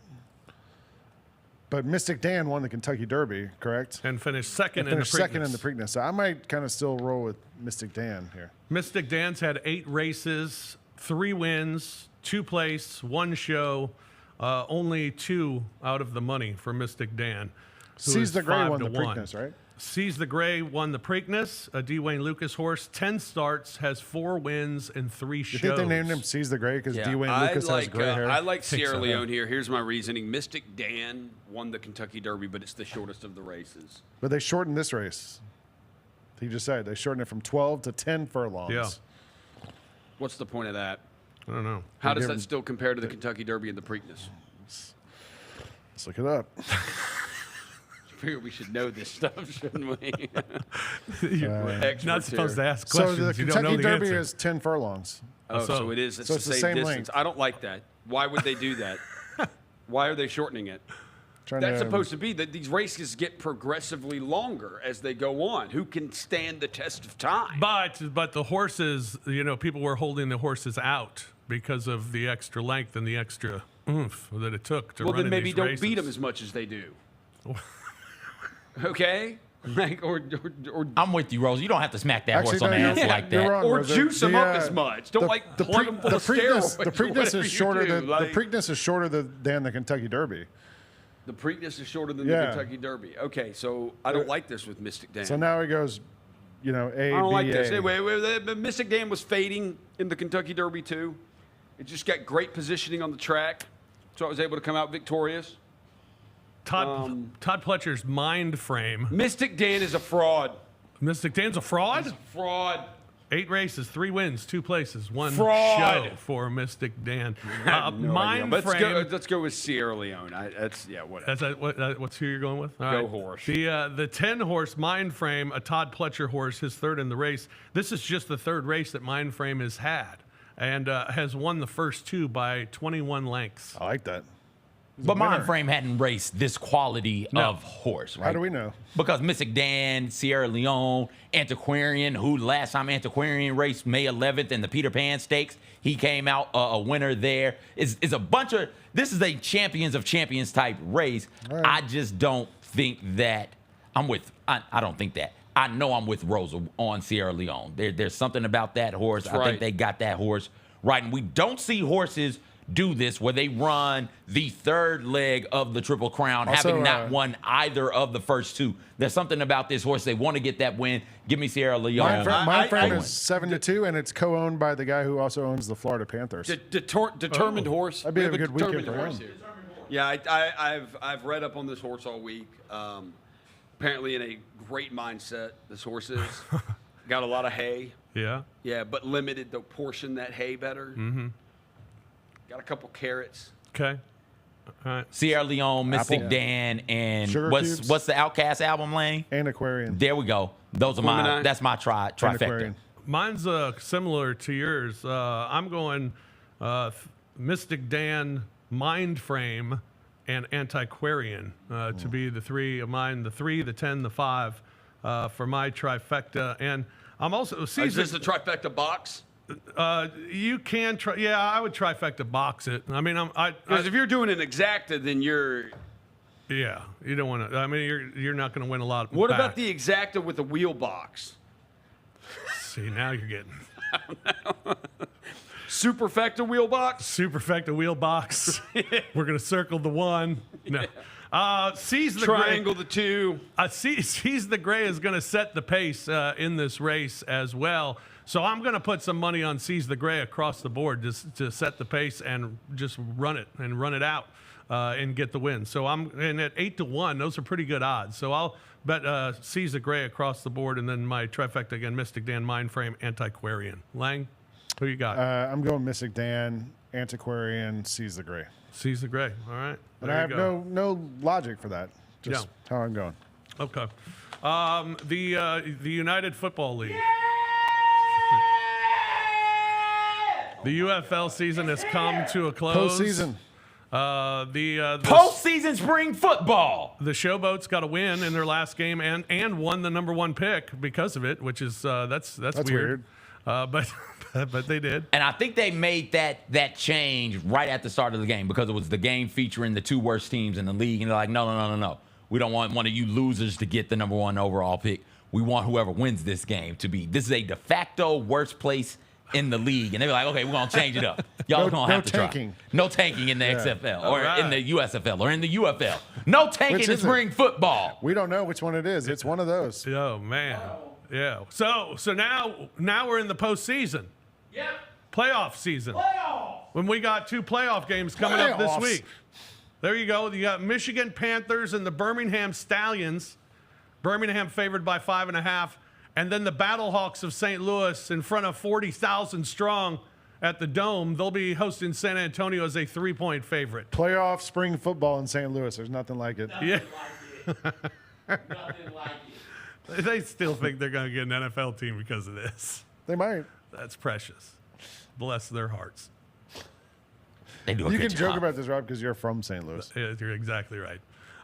but Mystic Dan won the Kentucky Derby, correct? And finished second in the Preakness. Second in the Preakness. So I might kind of still roll with Mystic Dan here. Mystic Dan's had 8 races, 3 wins, 2 place, 1 show. Only 2 out of the money for Mystic Dan. Seize the Gray won the Preakness, right? Seize the Gray won the Preakness. A D. Wayne Lucas horse, 10 starts, has 4 wins and 3 shows. You think they named him Seize the Gray because D. Wayne Lucas has gray hair? I like Sierra Leone here. Here's my reasoning. Mystic Dan won the Kentucky Derby, but it's the shortest of the races. But they shortened this race. He just said they shortened it from 12 to 10 furlongs. Yeah. What's the point of that? I don't know. How does that still compare to the Kentucky Derby and the Preakness? Let's look it up. I figure we should know this stuff, shouldn't we? You're not supposed to ask So questions. the You don't know Kentucky the Derby answer. is 10 furlongs. Oh, so it is. It's So the it's the same same distance. length. I don't like that. Why would they do that? Why are they shortening it? That's supposed to be that these races get progressively longer as they go on. Who can stand the test of time? But the horses, people were holding the horses out because of the extra length and the extra oomph that it took to Well, run then in maybe these don't races. beat them as much as they do. Okay? Like, or I'm with you, Rose. You don't have to smack that Actually, horse on the no, ass you're- like you're that. wrong, or Rosa. juice them The, up as much. Don't plug them full of steroids. The or Preakness whatever is shorter you do. than the Preakness is shorter than the Kentucky Derby. The Preakness is shorter than Yeah. the Kentucky Derby. Okay, so I don't like this with Mystic Dan. So now he goes, A, I don't B, like this. A. Anyway, Mystic Dan was fading in the Kentucky Derby too. It just got great positioning on the track, so I was able to come out victorious. Todd Pletcher's Mind Frame. Mystic Dan is a fraud. Mystic Dan's a fraud? Fraud. 8 races, 3 wins, 2 places, 1 Fraud. show for Mystic Dan. I have no idea. Mind Let's Frame. let's go with Sierra Leone. Whatever. What's who you're going with? All Go right. horse. The 10-horse Mind Frame, a Todd Pletcher horse, his 3rd in the race. This is just the 3rd race that Mind Frame has had, and has won the first 2 by 21 lengths. I like that. But winner. Mind Frame hadn't raced this quality of horse, right? How do we know? Because Mystic Dan, Sierra Leone, Antiquarian, who last time Antiquarian raced May 11th in the Peter Pan Stakes, he came out a winner there. Is a bunch of, this is a champions of champions type race. Right. I just don't think that, I don't think that. I know I'm with Rosa on Sierra Leone. There's something about that horse. That's I right. think they got that horse right. And we don't see horses do this where they run the 3rd leg of the Triple Crown, Also, having not won either of the first 2. There's something about this horse. They want to get that win. Give me Sierra Leone. Mind Frame I- is 7-2, and it's co-owned by the guy who also owns the Florida Panthers. Determined horse. That'd be We a have good weekend determined for horse him. here. Yeah, I've read up on this horse all week. Apparently in a great mindset, this horse is. Got a lot of hay. Yeah. Yeah, but limited to portion that hay better. Mm-hmm. Got a couple carrots. Okay. All right. Sierra Leone, Mystic Apple. Dan, and Sugar what's Cubes. the Outcast album, Lane? Antiquarian. There we go. Those are Gemini. that's my trifecta. Antiquarian. Mine's similar to yours. I'm going Mystic Dan, Mind Frame, and Antiquarian to be the 3 of mine. The 3, the 10, the 5 for my trifecta. And I'm also Is this the trifecta box? you can try. Yeah, I would trifecta box it. I mean, Because if you're doing an exacta, then you're. yeah, you don't want to. I mean, you're not going to win a lot. What back. about the exacta with the wheel box? See, now you're getting. Superfecta wheel box. Superfecta wheel box. We're going to circle the 1. No. Seize the Triangle Gray. the 2. Seize the Gray is going to set the pace in this race as well. So I'm going to put some money on Seize the Gray across the board just to set the pace and just run it out and get the win. So I'm at 8-1. Those are pretty good odds. So I'll bet Seize the Gray across the board, and then my trifecta again: Mystic Dan, Mindframe, Antiquarian. Lang, who you got? I'm going Mystic Dan, Antiquarian, Seize the Gray. Seize the Gray. All right. And I have no logic for that. Just Yeah. how I'm going. Okay. The United Football League. The UFL season has come to a close. Postseason. Postseason spring football. The Showboats got a win in their last game and won the number 1 pick because of it, which is that's weird. But they did. And I think they made that change right at the start of the game because it was the game featuring the 2 worst teams in the league. And they're like, no. We don't want one of you losers to get the number 1 overall pick. We want whoever wins this game to be. This is a de facto worst place in the league. And they were like, okay, we're going to change it up. Y'all don't have to tanking. try. No tanking in the XFL or right. in the USFL or in the UFL. No tanking in is it? spring football. We don't know which one it is. It's one of those. Oh man. Yeah. So now we're in the postseason. Yep. Playoff season. When we got 2 playoff games coming up this Playoffs. week. There you go. You got Michigan Panthers and the Birmingham Stallions. Birmingham favored by 5.5. And then the Battlehawks of St. Louis in front of 40,000 strong at the Dome. They'll be hosting San Antonio as a 3-point favorite. Playoff spring football in St. Louis. There's nothing like it. Yeah. Nothing like it. They still think they're going to get an NFL team because of this. They might. That's precious. Bless their hearts. They do a You good can joke job. about this, Rob, because you're from St. Louis. Yeah, you're exactly right.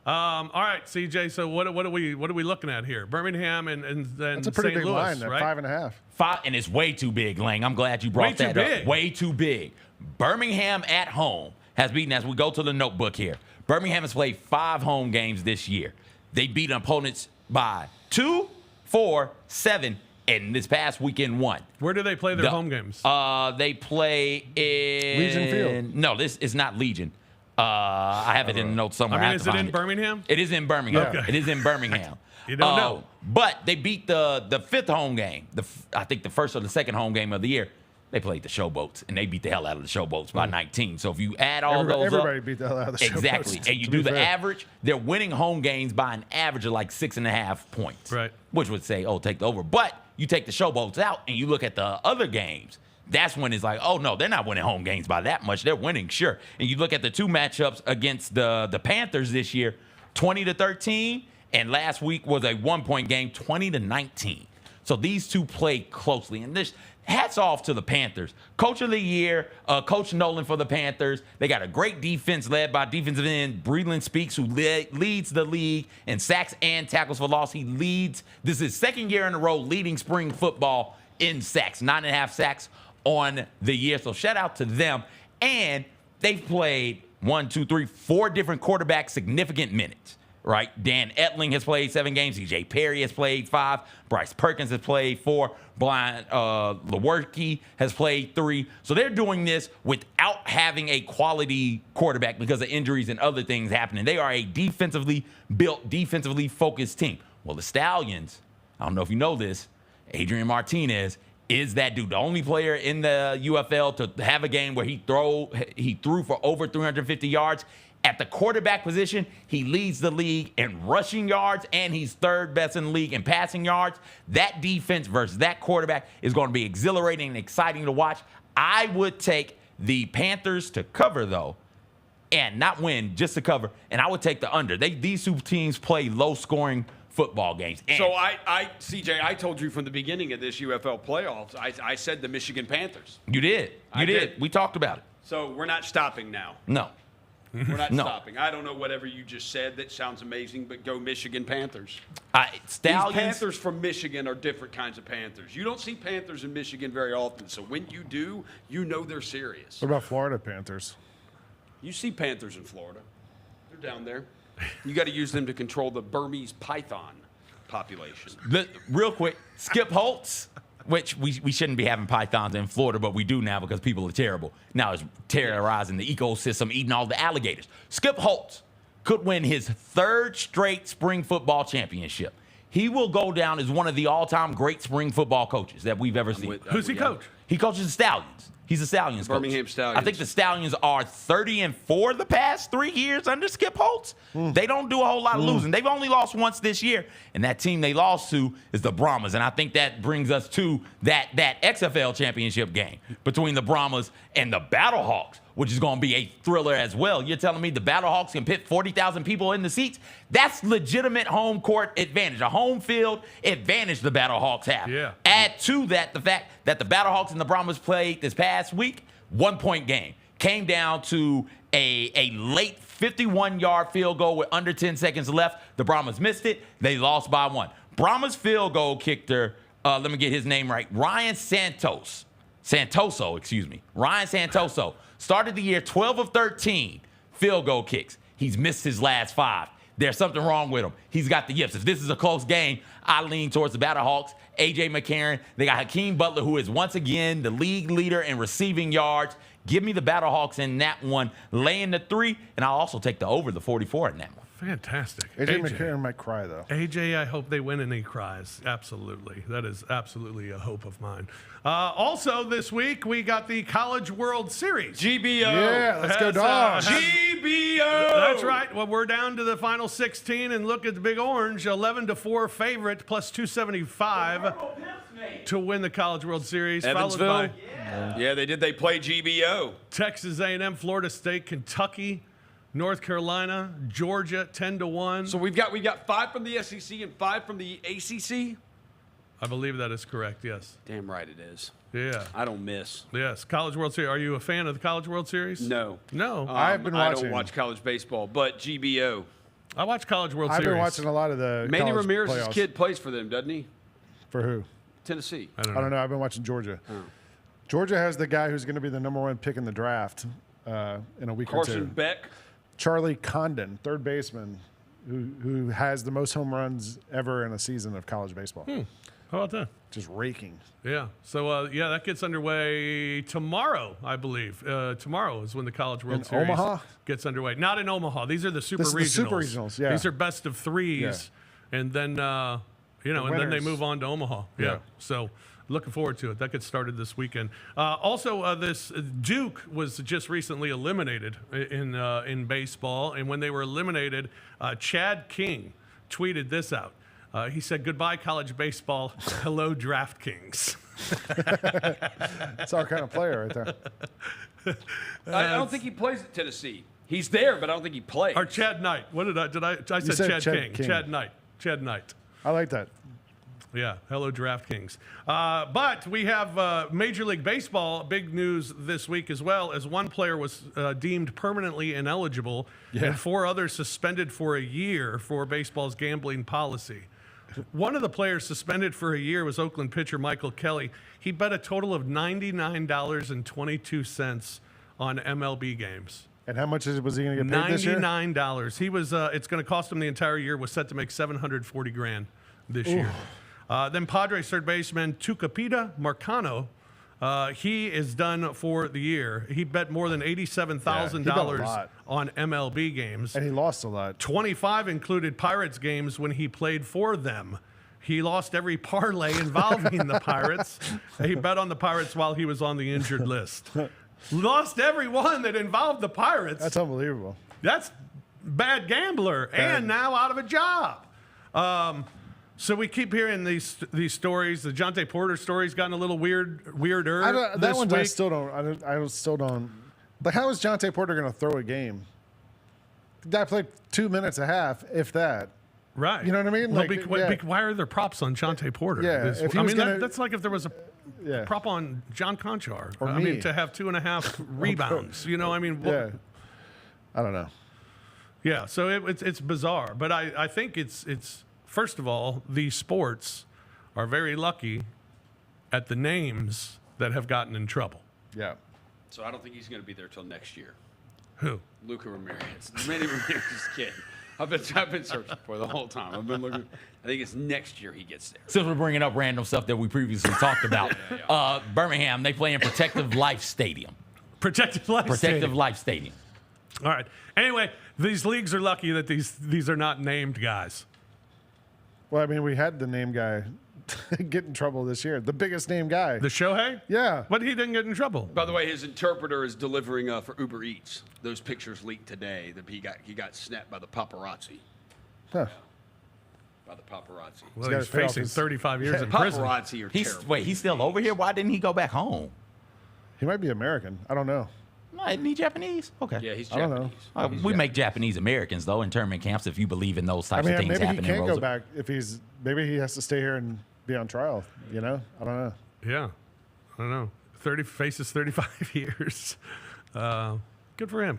All right, CJ. So what are we looking at here? Birmingham and That's a pretty St. big Louis, line, right? 5.5. And it's way too big, Lang. I'm glad you brought Way too that big. up. Way too big. Birmingham at home has beaten, as we go to the notebook here, Birmingham has played 5 home games this year. They beat opponents by 2, 4, 7, and this past weekend 1. Where do they play their home games? They play in Legion Field. No, this is not Legion. I have it in the notes somewhere. I mean, have is to it find in Birmingham? It is in Birmingham. Okay. It is in Birmingham. You don't know. But they beat the 5th home game. I think the first or the second home game of the year. They played the Showboats, and they beat the hell out of the Showboats by 19. So if you add all those Everybody up, beat the hell out of the Showboats, exactly, and you to do be the fair. average, they're winning home games by an average of like 6.5 points. Right. Which would say, oh, take the over. But you take the Showboats out, and you look at the other games. That's when it's like, oh, no, they're not winning home games by that much. They're winning, sure. And you look at the 2 matchups against the Panthers this year, 20-13, and last week was a 1-point game, 20-19. So these 2 play closely. And this hats off to the Panthers. Coach of the year, Coach Nolan for the Panthers. They got a great defense led by defensive end Breland Speaks, who leads the league in sacks and tackles for loss. He leads. This is his 2nd year in a row leading spring football in sacks, 9.5 sacks on the year. So shout out to them. And they've played 4 different quarterbacks significant minutes, right? Dan Etling has played 7 games. CJ Perry has played 5. Bryce Perkins has played 4. Brian Lewerke has played 3. So they're doing this without having a quality quarterback because of injuries and other things happening. They are a defensively built, defensively focused team. Well, the Stallions, I don't know if you know this, Adrian Martinez is that dude, the only player in the UFL to have a game where he threw for over 350 yards. At the quarterback position, he leads the league in rushing yards, and he's 3rd best in the league in passing yards. That defense versus that quarterback is going to be exhilarating and exciting to watch. I would take the Panthers to cover, though, and not win, just to cover. And I would take the under. These 2 teams play low-scoring football games. And So CJ, I told you from the beginning of this UFL playoffs, I said the Michigan Panthers. you did. I did. We talked about it. So we're not stopping now. No. We're not No. stopping. I don't know whatever you just said. That sounds amazing, but go Michigan Panthers. Stallions. These Panthers from Michigan are different kinds of Panthers. You don't see Panthers in Michigan very often. So when you do, you know they're serious. What about Florida Panthers? You see Panthers in Florida. They're down there. You got to use them to control the Burmese python population. Real quick, Skip Holtz which we shouldn't be having pythons in Florida, but we do now because people are terrible. Now it's terrorizing the ecosystem, eating all the alligators. Skip Holtz could win his 3rd straight spring football championship. He will go down as one of the all-time great spring football coaches that we've ever seen. Who's he coach? He coaches the Stallions. He's a Stallions coach. Birmingham Stallions. I think the Stallions are 30-4 the past 3 years under Skip Holtz. They don't do a whole lot of losing. They've only lost once this year, and that team they lost to is the Brahmas. And I think that brings us to that XFL championship game between the Brahmas and the Battlehawks, which is going to be a thriller as well. You're telling me the Battlehawks can pit 40,000 people in the seats? That's legitimate home court advantage, a home field advantage the Battlehawks have. Yeah. Add to that the fact that the Battlehawks and the Brahmas played this past week, 1-point game. Came down to a late 51-yard field goal with under 10 seconds left. The Brahmas missed it. They lost by 1. Brahmas field goal kicker, let me get his name right, Ryan Santoso, Ryan Santoso. Started the year 12 of 13 field goal kicks. He's missed his last 5. There's something wrong with him. He's got the yips. If this is a close game, I lean towards the Battlehawks. A.J. McCarron. They got Hakeem Butler, who is once again the league leader in receiving yards. Give me the Battlehawks in that one, laying the 3, and I'll also take the over the 44 in that one. Fantastic. AJ McCarron might cry, though. AJ, I hope they win and he cries. Absolutely. That is absolutely a hope of mine. Also, this week, we got the College World Series. GBO. Yeah, let's go Dogs. GBO. That's right. Well, we're down to the final 16, and look at the Big Orange, 11-4 favorite, plus 275 to win the College World Series. Evansville. Followed by Yeah, they did. They play GBO. Texas A&M, Florida State, Kentucky, North Carolina, Georgia, 10-1. So we've got 5 from the SEC and 5 from the ACC. I believe that is correct, yes. Damn right it is. Yeah. I don't miss. Yes. College World Series. Are you a fan of the College World Series? No. No. I've been I watching. don't watch college baseball, but GBO. I watch College World I've Series. been watching a lot of the Manny college Ramirez's playoffs. kid plays for them, doesn't he? For who? Tennessee. I don't I don't know. I've been watching Georgia. Georgia has the guy who's going to be the #1 pick in the draft in a week or Carson two. Beck. Charlie Condon, third baseman, who has the most home runs ever in a season of college baseball. How about that? Just raking. Yeah. So, that gets underway tomorrow, I believe. Tomorrow is when the College World In Series Omaha? gets underway. Not in Omaha. These are the super This regionals. is the super regionals, yeah. These are best of 3s. And then, and then they winners. move on to Omaha. Yeah. So, looking forward to it. That gets started this weekend. Also, this Duke was just recently eliminated in baseball. And when they were eliminated, Chad King tweeted this out. He said, "Goodbye, college baseball. Hello, DraftKings." That's our kind of player right there. I don't think he plays at Tennessee. He's there, but I don't think he plays. Or Chad Knight. What did I said said Chad Chad King. King. Chad Knight. Chad Knight. I like that. Yeah, hello DraftKings. But we have Major League Baseball, big news this week as well, as one player was deemed permanently ineligible and 4 others suspended for a year for baseball's gambling policy. One of the players suspended for a year was Oakland pitcher Michael Kelly. He bet a total of $99.22 on MLB games. And how much was he going to get paid this year? $99. He was. It's going to cost him the entire year. Was set to make $740,000 this year. Then Padres third baseman Tucupita Marcano. He is done for the year. He bet more than $87,000 on MLB games. And he lost a lot. 25 included Pirates games when he played for them. He lost every parlay involving the Pirates. He bet on the Pirates while he was on the injured list. Lost every one that involved the Pirates. That's unbelievable. That's bad gambler and now out of a job. So we keep hearing these stories. The Jonte Porter story's gotten a little weirder. That this one week. I still don't. But how is Jonte Porter going to throw a game? The guy played 2 minutes a half, if that. Right. You know what I mean? Well, Like, why are there props on Jonte Porter? Yeah, if he was gonna- that's like if there was a prop on John Conchar. Or I me. mean, to have 2.5 rebounds. You know, I mean, Yeah. I don't know. Yeah, so it's bizarre. But I think it's first of all, these sports are very lucky at the names that have gotten in trouble. Yeah. So I don't think he's going to be there till next year. Who? Luca Ramirez. Manny Ramirez's kid. I've been searching for the whole time. I've been looking. I think it's next year he gets there. Since we're bringing up random stuff that we previously talked about, Birmingham, they play in Protective Life Stadium. Protective Life Stadium. Life Stadium. All right. Anyway, these leagues are lucky that these are not named guys. Well, I mean, we had the name guy get in trouble this year. The biggest name guy. The Shohei? Yeah. But he didn't get in trouble. By the way, his interpreter is delivering for Uber Eats. Those pictures leaked today that he got snapped by the paparazzi. Huh. By the paparazzi. Well, gotta he's pay off facing his- 35 years in prison. Paparazzi are terrible. He's still over here? Why didn't he go back home? He might be American. I don't know. No, isn't he Japanese? Okay. Yeah, he's I don't Japanese. know. We make Japanese Americans, though, internment camps if you believe in those I types mean, of things maybe he happening. can't go back if maybe he has to stay here and be on trial. You know? I don't know. Yeah. I don't know. Faces 35 years. Good for him.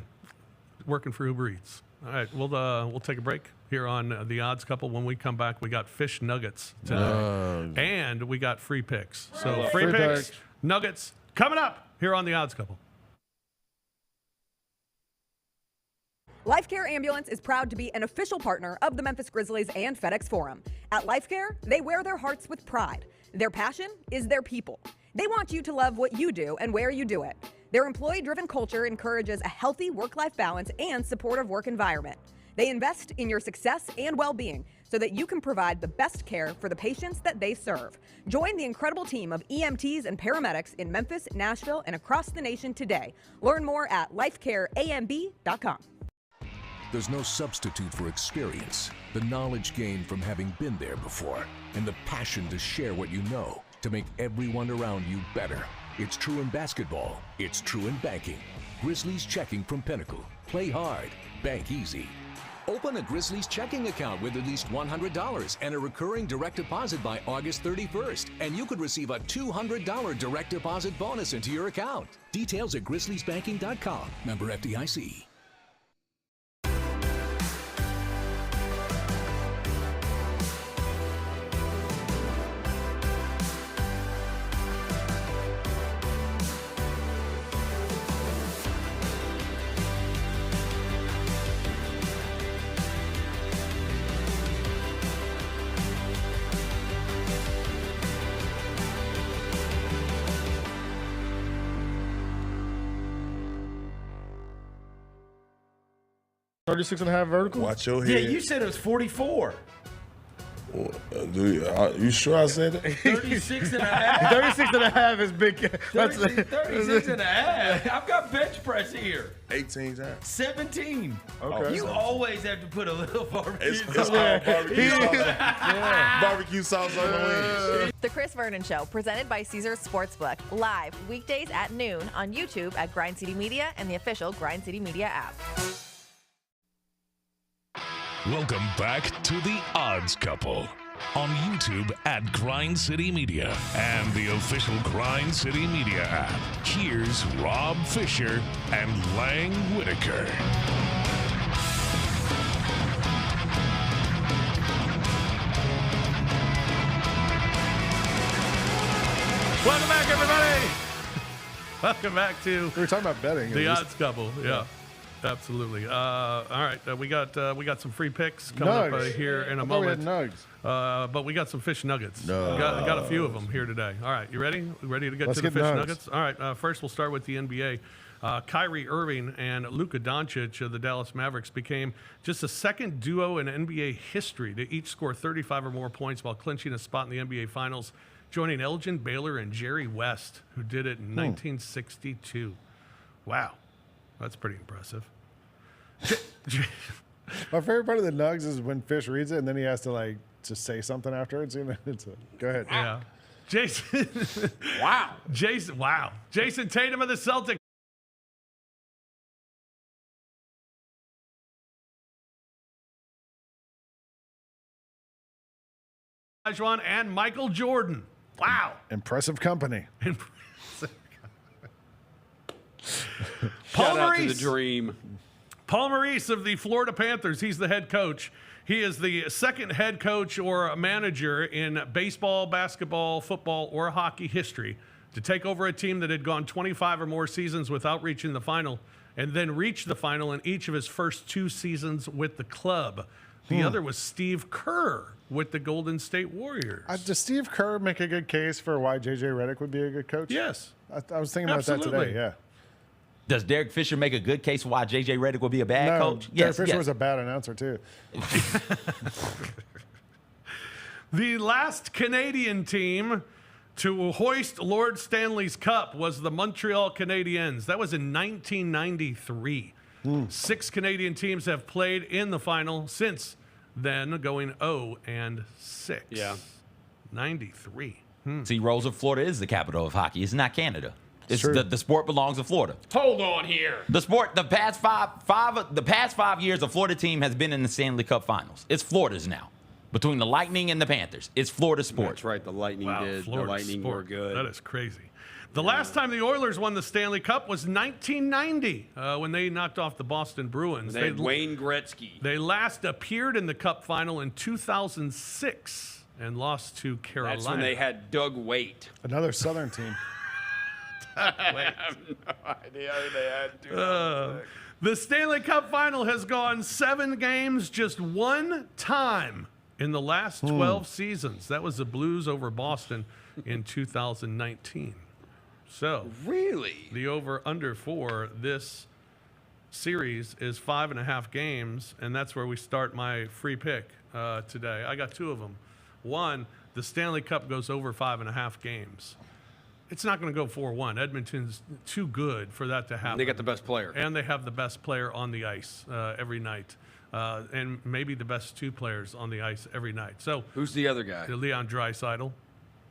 Working for Uber Eats. All right, we'll take a break here on The Odds Couple. When we come back, we got fish nuggets today. And we got free picks. So free picks, nuggets, coming up here on The Odds Couple. LifeCare Ambulance is proud to be an official partner of the Memphis Grizzlies and FedEx Forum. At LifeCare, they wear their hearts with pride. Their passion is their people. They want you to love what you do and where you do it. Their employee-driven culture encourages a healthy work-life balance and supportive work environment. They invest in your success and well-being so that you can provide the best care for the patients that they serve. Join the incredible team of EMTs and paramedics in Memphis, Nashville, and across the nation today. Learn more at lifecareamb.com. There's no substitute for experience, the knowledge gained from having been there before, and the passion to share what you know to make everyone around you better. It's true in basketball. It's true in banking. Grizzlies Checking from Pinnacle. Play hard. Bank easy. Open a Grizzlies checking account with at least $100 and a recurring direct deposit by August 31st, and you could receive a $200 direct deposit bonus into your account. Details at grizzliesbanking.com. Member FDIC. $36 and a half vertical. Watch your head. Yeah, you said it was 44. You sure I said that? 36 and a half. 36 and a half is big. 36 and a half. I've got bench press here. 18 times. 17. Okay. You always have to put a little barbecue It's all barbecue sauce. Barbecue sauce on the wings. The Chris Vernon Show, presented by Caesars Sportsbook, live weekdays at noon on YouTube at Grind City Media and the official Grind City Media app. Welcome back to The Odds Couple on YouTube at Grind City Media and the official Grind City Media app. Here's Rob Fisher and Lang Whitaker. Welcome back, everybody. Welcome back to We were talking about betting. The Odds Couple. Yeah. Absolutely. All right, we got some free picks coming up here in a moment. We had nugs. But we got some fish nuggets. Got a few of them here today. All right, you ready? Ready to get Let's to the get fish nugs. nuggets? All right. First, we'll start with the NBA. Kyrie Irving and Luka Doncic of the Dallas Mavericks became just the second duo in NBA history to each score 35 or more points while clinching a spot in the NBA Finals, joining Elgin Baylor and Jerry West, who did it in 1962. Wow, that's pretty impressive. My favorite part of the nugs is when Fish reads it and then he has to like just say something afterwards. Go ahead. Yeah. Jason. Wow. Jason. Wow. Jason Tatum of the Celtics. Olajuwon and Michael Jordan. Wow. Impressive company. Paul Shout out to the Maurice. dream. Paul Maurice of the Florida Panthers. He's the head coach. He is the second head coach or manager in baseball, basketball, football, or hockey history to take over a team that had gone 25 or more seasons without reaching the final and then reached the final in each of his first 2 seasons with the club. The other was Steve Kerr with the Golden State Warriors. Does Steve Kerr make a good case for why J.J. Redick would be a good coach? Yes. I was thinking about that Absolutely. today, yeah. Does Derek Fisher make a good case for why J.J. Redick would be a bad No, coach? Derek Fisher was a bad announcer, too. The last Canadian team to hoist Lord Stanley's Cup was the Montreal Canadiens. That was in 1993. 6 Canadian teams have played in the final since then, going 0-6. Yeah. 93. See, Rosa, Florida is the capital of hockey. It's not Canada. It's true. the sport belongs to Florida. Hold on here. The sport, the past five years, a Florida team has been in the Stanley Cup Finals. It's Florida's now. Between the Lightning and the Panthers, it's Florida's sport. That's right. The Lightning Wow, did. Florida the Lightning sport. were good. That is crazy. The last time the Oilers won the Stanley Cup was 1990 when they knocked off the Boston Bruins. They had Wayne Gretzky. They last appeared in the Cup final in 2006 and lost to Carolina. That's when they had Doug Waite. Another Southern team. I have no idea who they had. 2006. The Stanley Cup final has gone 7 games just one time in the last 12 seasons. That was the Blues over Boston in 2019. So Really? the over-under for this series is 5.5 games, and that's where we start my free pick today. I got 2 of them. One, the Stanley Cup goes over 5.5 games. It's not going to go 4-1. Edmonton's too good for that to happen. They got the best player. And they have the best player on the ice every night. And maybe the best 2 players on the ice every night. So Who's the other guy? Leon Draisaitl.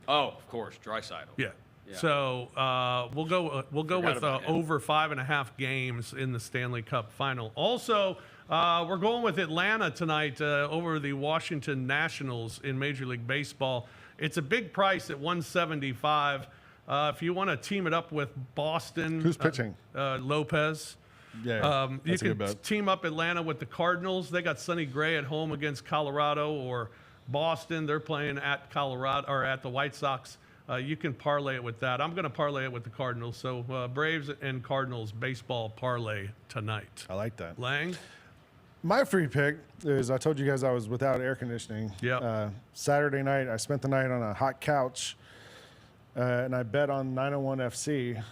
Oh, of course, Draisaitl. Yeah. Yeah. So we'll go Forgot with about him. over 5.5 games in the Stanley Cup final. Also, we're going with Atlanta tonight over the Washington Nationals in Major League Baseball. It's a big price at $175. If you want to team it up with Boston, Who's pitching? Lopez. Yeah, You that's a can good bet. team up Atlanta with the Cardinals. They got Sonny Gray at home against Colorado, or Boston. They're playing at Colorado or at the White Sox. You can parlay it with that. I'm going to parlay it with the Cardinals. So Braves and Cardinals baseball parlay tonight. I like that. Lang? My free pick is, I told you guys I was without air conditioning. Yep. Saturday night, I spent the night on a hot couch, and I bet on 901 FC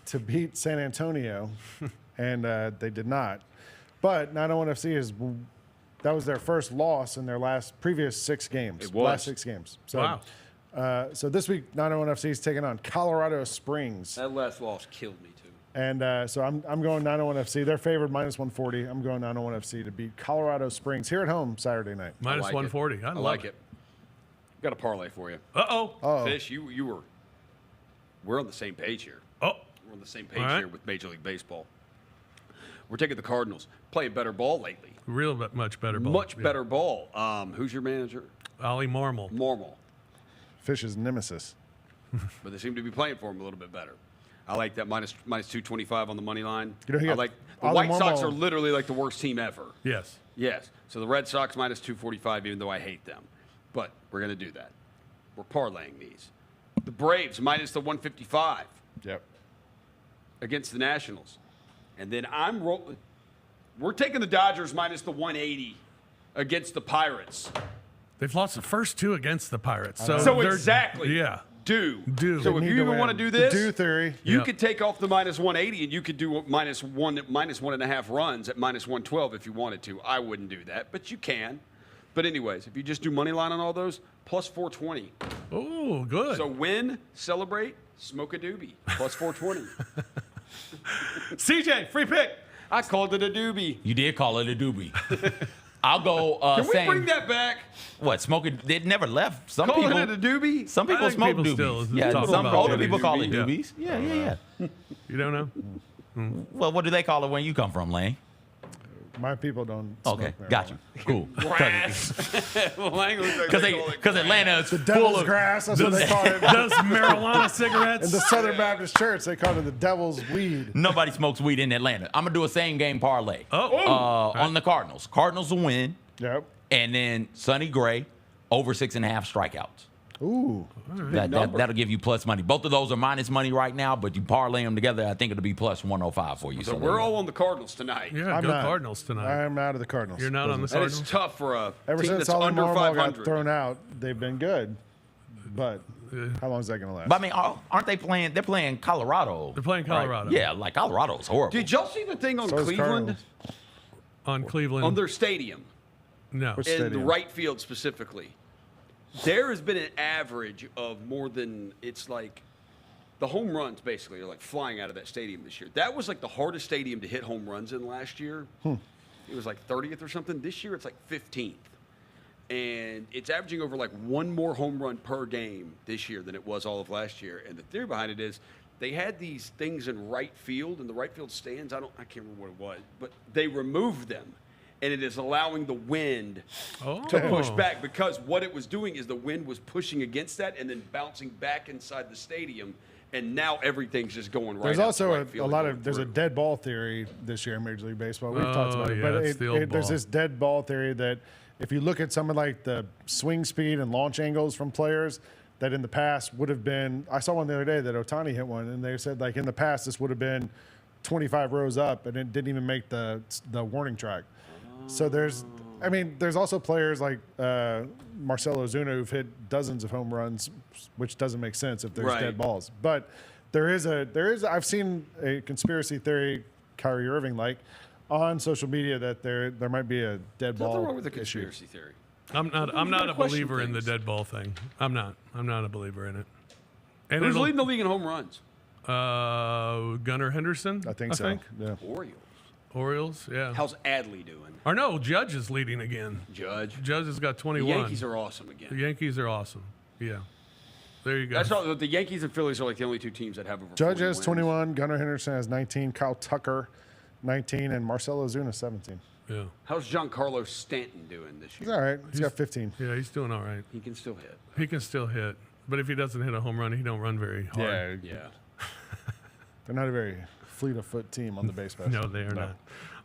to beat San Antonio, and they did not. But 901 FC that was their first loss in their previous 6 games. It was. Last 6 games. So, Wow. So this week, 901 FC is taking on Colorado Springs. That last loss killed me, too. And so I'm going 901 FC. They're favored -140. I'm going 901 FC to beat Colorado Springs here at home Saturday night. Minus like 140. It. I I love like it. Got a parlay for you. Uh-oh. Fish, we're on the same page here. Oh. We're on the same page All right. here with Major League Baseball. We're taking the Cardinals. Playing better ball lately. Much better ball. Much Yeah. better ball. Who's your manager? Ollie Marmol. Normal. Fish's nemesis. But they seem to be playing for him a little bit better. I like that minus 225 on the money line. You know, he I got like the Ollie White Sox Marmol- are literally like the worst team ever. Yes. Yes. So the Red Sox minus 245, even though I hate them. But we're going to do that. We're parlaying these. The Braves minus the 155 Yep. against the Nationals. And then we're taking the Dodgers minus the 180 against the Pirates. They've lost the first 2 against the Pirates. So they're- exactly. Yeah. Do. Do. So They if need you to even win. want to do The this, do theory. you Yep. could take off the minus 180 and you could do minus 1.5 runs at minus 112 if you wanted to. I wouldn't do that, but you can. But anyways, if you just do money line on all those, plus 420. Oh, good. So win, celebrate, smoke a doobie. Plus 420. CJ, free pick. I called it a doobie. You did call it a doobie. I'll go Can we same. bring that back? What, smoking? It never left. Some Call people. it a doobie? Some I people think smoke people doobies. still Yeah, talk some about older it. people call it Doobie. doobies. Yeah. You don't know? Well, what do they call it when you come from, Lane? My people don't smoke Okay, marijuana. got you. Cool. Grass. Because Atlanta is The full devil's of grass, that's what they call it. Does marijuana cigarettes? In the Southern Baptist Church, they call it the devil's weed. Nobody smokes weed in Atlanta. I'm gonna do a same game parlay. On the Cardinals. Cardinals will win, Yep. and then Sonny Gray over 6.5 strikeouts. Ooh. That'll give you plus money. Both of those are minus money right now, but you parlay them together, I think it'll be plus 105 for you. So we're all on the Cardinals tonight. Yeah, I'm go not. Cardinals tonight. I'm out of the Cardinals. You're not on the business. And Cardinals? it's tough for a Ever team since that's Ollie under Marmol got 500. thrown out, they've been good. But how long is that going to last? But I mean, aren't they playing? They're playing Colorado. They're playing Colorado. Right? Yeah, like Colorado's horrible. Did y'all see the thing on So is Cleveland? Cardinals. On Cleveland. On their stadium, no. Which in the stadium? right field specifically. There has been an average of more than, it's like, the home runs basically are like flying out of that stadium this year. That was like the hardest stadium to hit home runs in last year. It was like 30th or something. This year it's like 15th. And it's averaging over like one more home run per game this year than it was all of last year. And the theory behind it is they had these things in right field, in the right field stands. I can't remember what it was, but they removed them. And it is allowing the wind to push back, because what it was doing is the wind was pushing against that and then bouncing back inside the stadium. And now everything's just going right. There's out also the right a field lot and of there's a going dead ball theory this year in Major League Baseball. We've talked about it, yeah, but it's the old there's ball. this dead ball theory that if you look at some of like the swing speed and launch angles from players, that in the past would have been. I saw one the other day that Ohtani hit one, and they said like in the past this would have been 25 rows up, and it didn't even make the warning track. So there's also players like Marcell Ozuna who've hit dozens of home runs, which doesn't make sense if there's Right. dead balls. But there is I've seen a conspiracy theory, Kyrie Irving like, on social media that there might be a dead ball. Nothing wrong with the issue. conspiracy theory. I'm not gotta a question believer in the things. dead ball thing. I'm not a believer in it. And Who's it'll- leading the league in home runs? Gunnar Henderson. I think so. Yeah. Orioles. Yeah. How's Adley doing? Or no, Judge is leading again. Judge has got The 21. Yankees are awesome again. The Yankees are awesome. Yeah. There you go. That's all. The Yankees and Phillies are like the only two teams that have over. Judge 40 has wins. 21, Gunnar Henderson has 19, Kyle Tucker 19, and Marcell Ozuna 17. Yeah. How's Giancarlo Stanton doing this He's year? all right. He's got 15. Yeah, he's doing all right. He can still hit. He can still hit, but if he doesn't hit a home run, he don't run very hard. Yeah. They're not a very fleet of foot team on the base pass. No, they are not.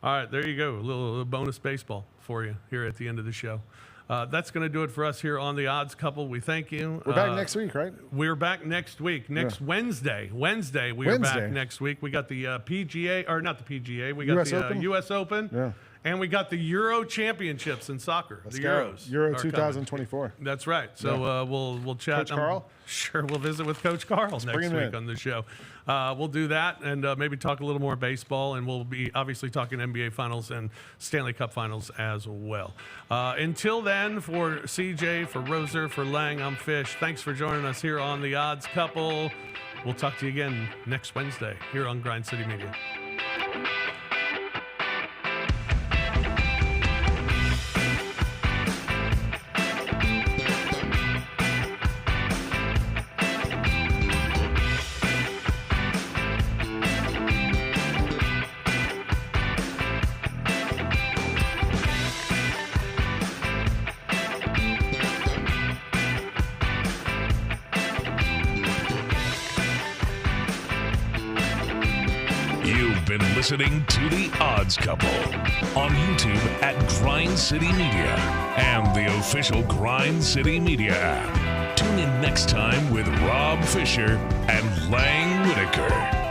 All right, there you go. A little bonus baseball for you here at the end of the show. That's going to do it for us here on The Odds Couple. We thank you. We're back next week, right? We're back next week. Wednesday. Wednesday, we are back next week. We got the PGA, or not the PGA. We got US the Open? U.S. Open. Yeah. And we got the Euro Championships in soccer. Let's the go. Euros. Euro are coming. 2024. That's right. So we'll chat. Coach Carl? Sure, we'll visit with Coach Carl next bring him week in. on the show. We'll do that and maybe talk a little more baseball, and we'll be obviously talking NBA Finals and Stanley Cup Finals as well. Until then, for CJ, for Roser, for Lang, I'm Fish. Thanks for joining us here on The Odds Couple. We'll talk to you again next Wednesday here on Grind City Media. You've been listening to The Odds Couple on YouTube at Grind City Media and the official Grind City Media app. Tune in next time with Rob Fisher and Lang Whitaker.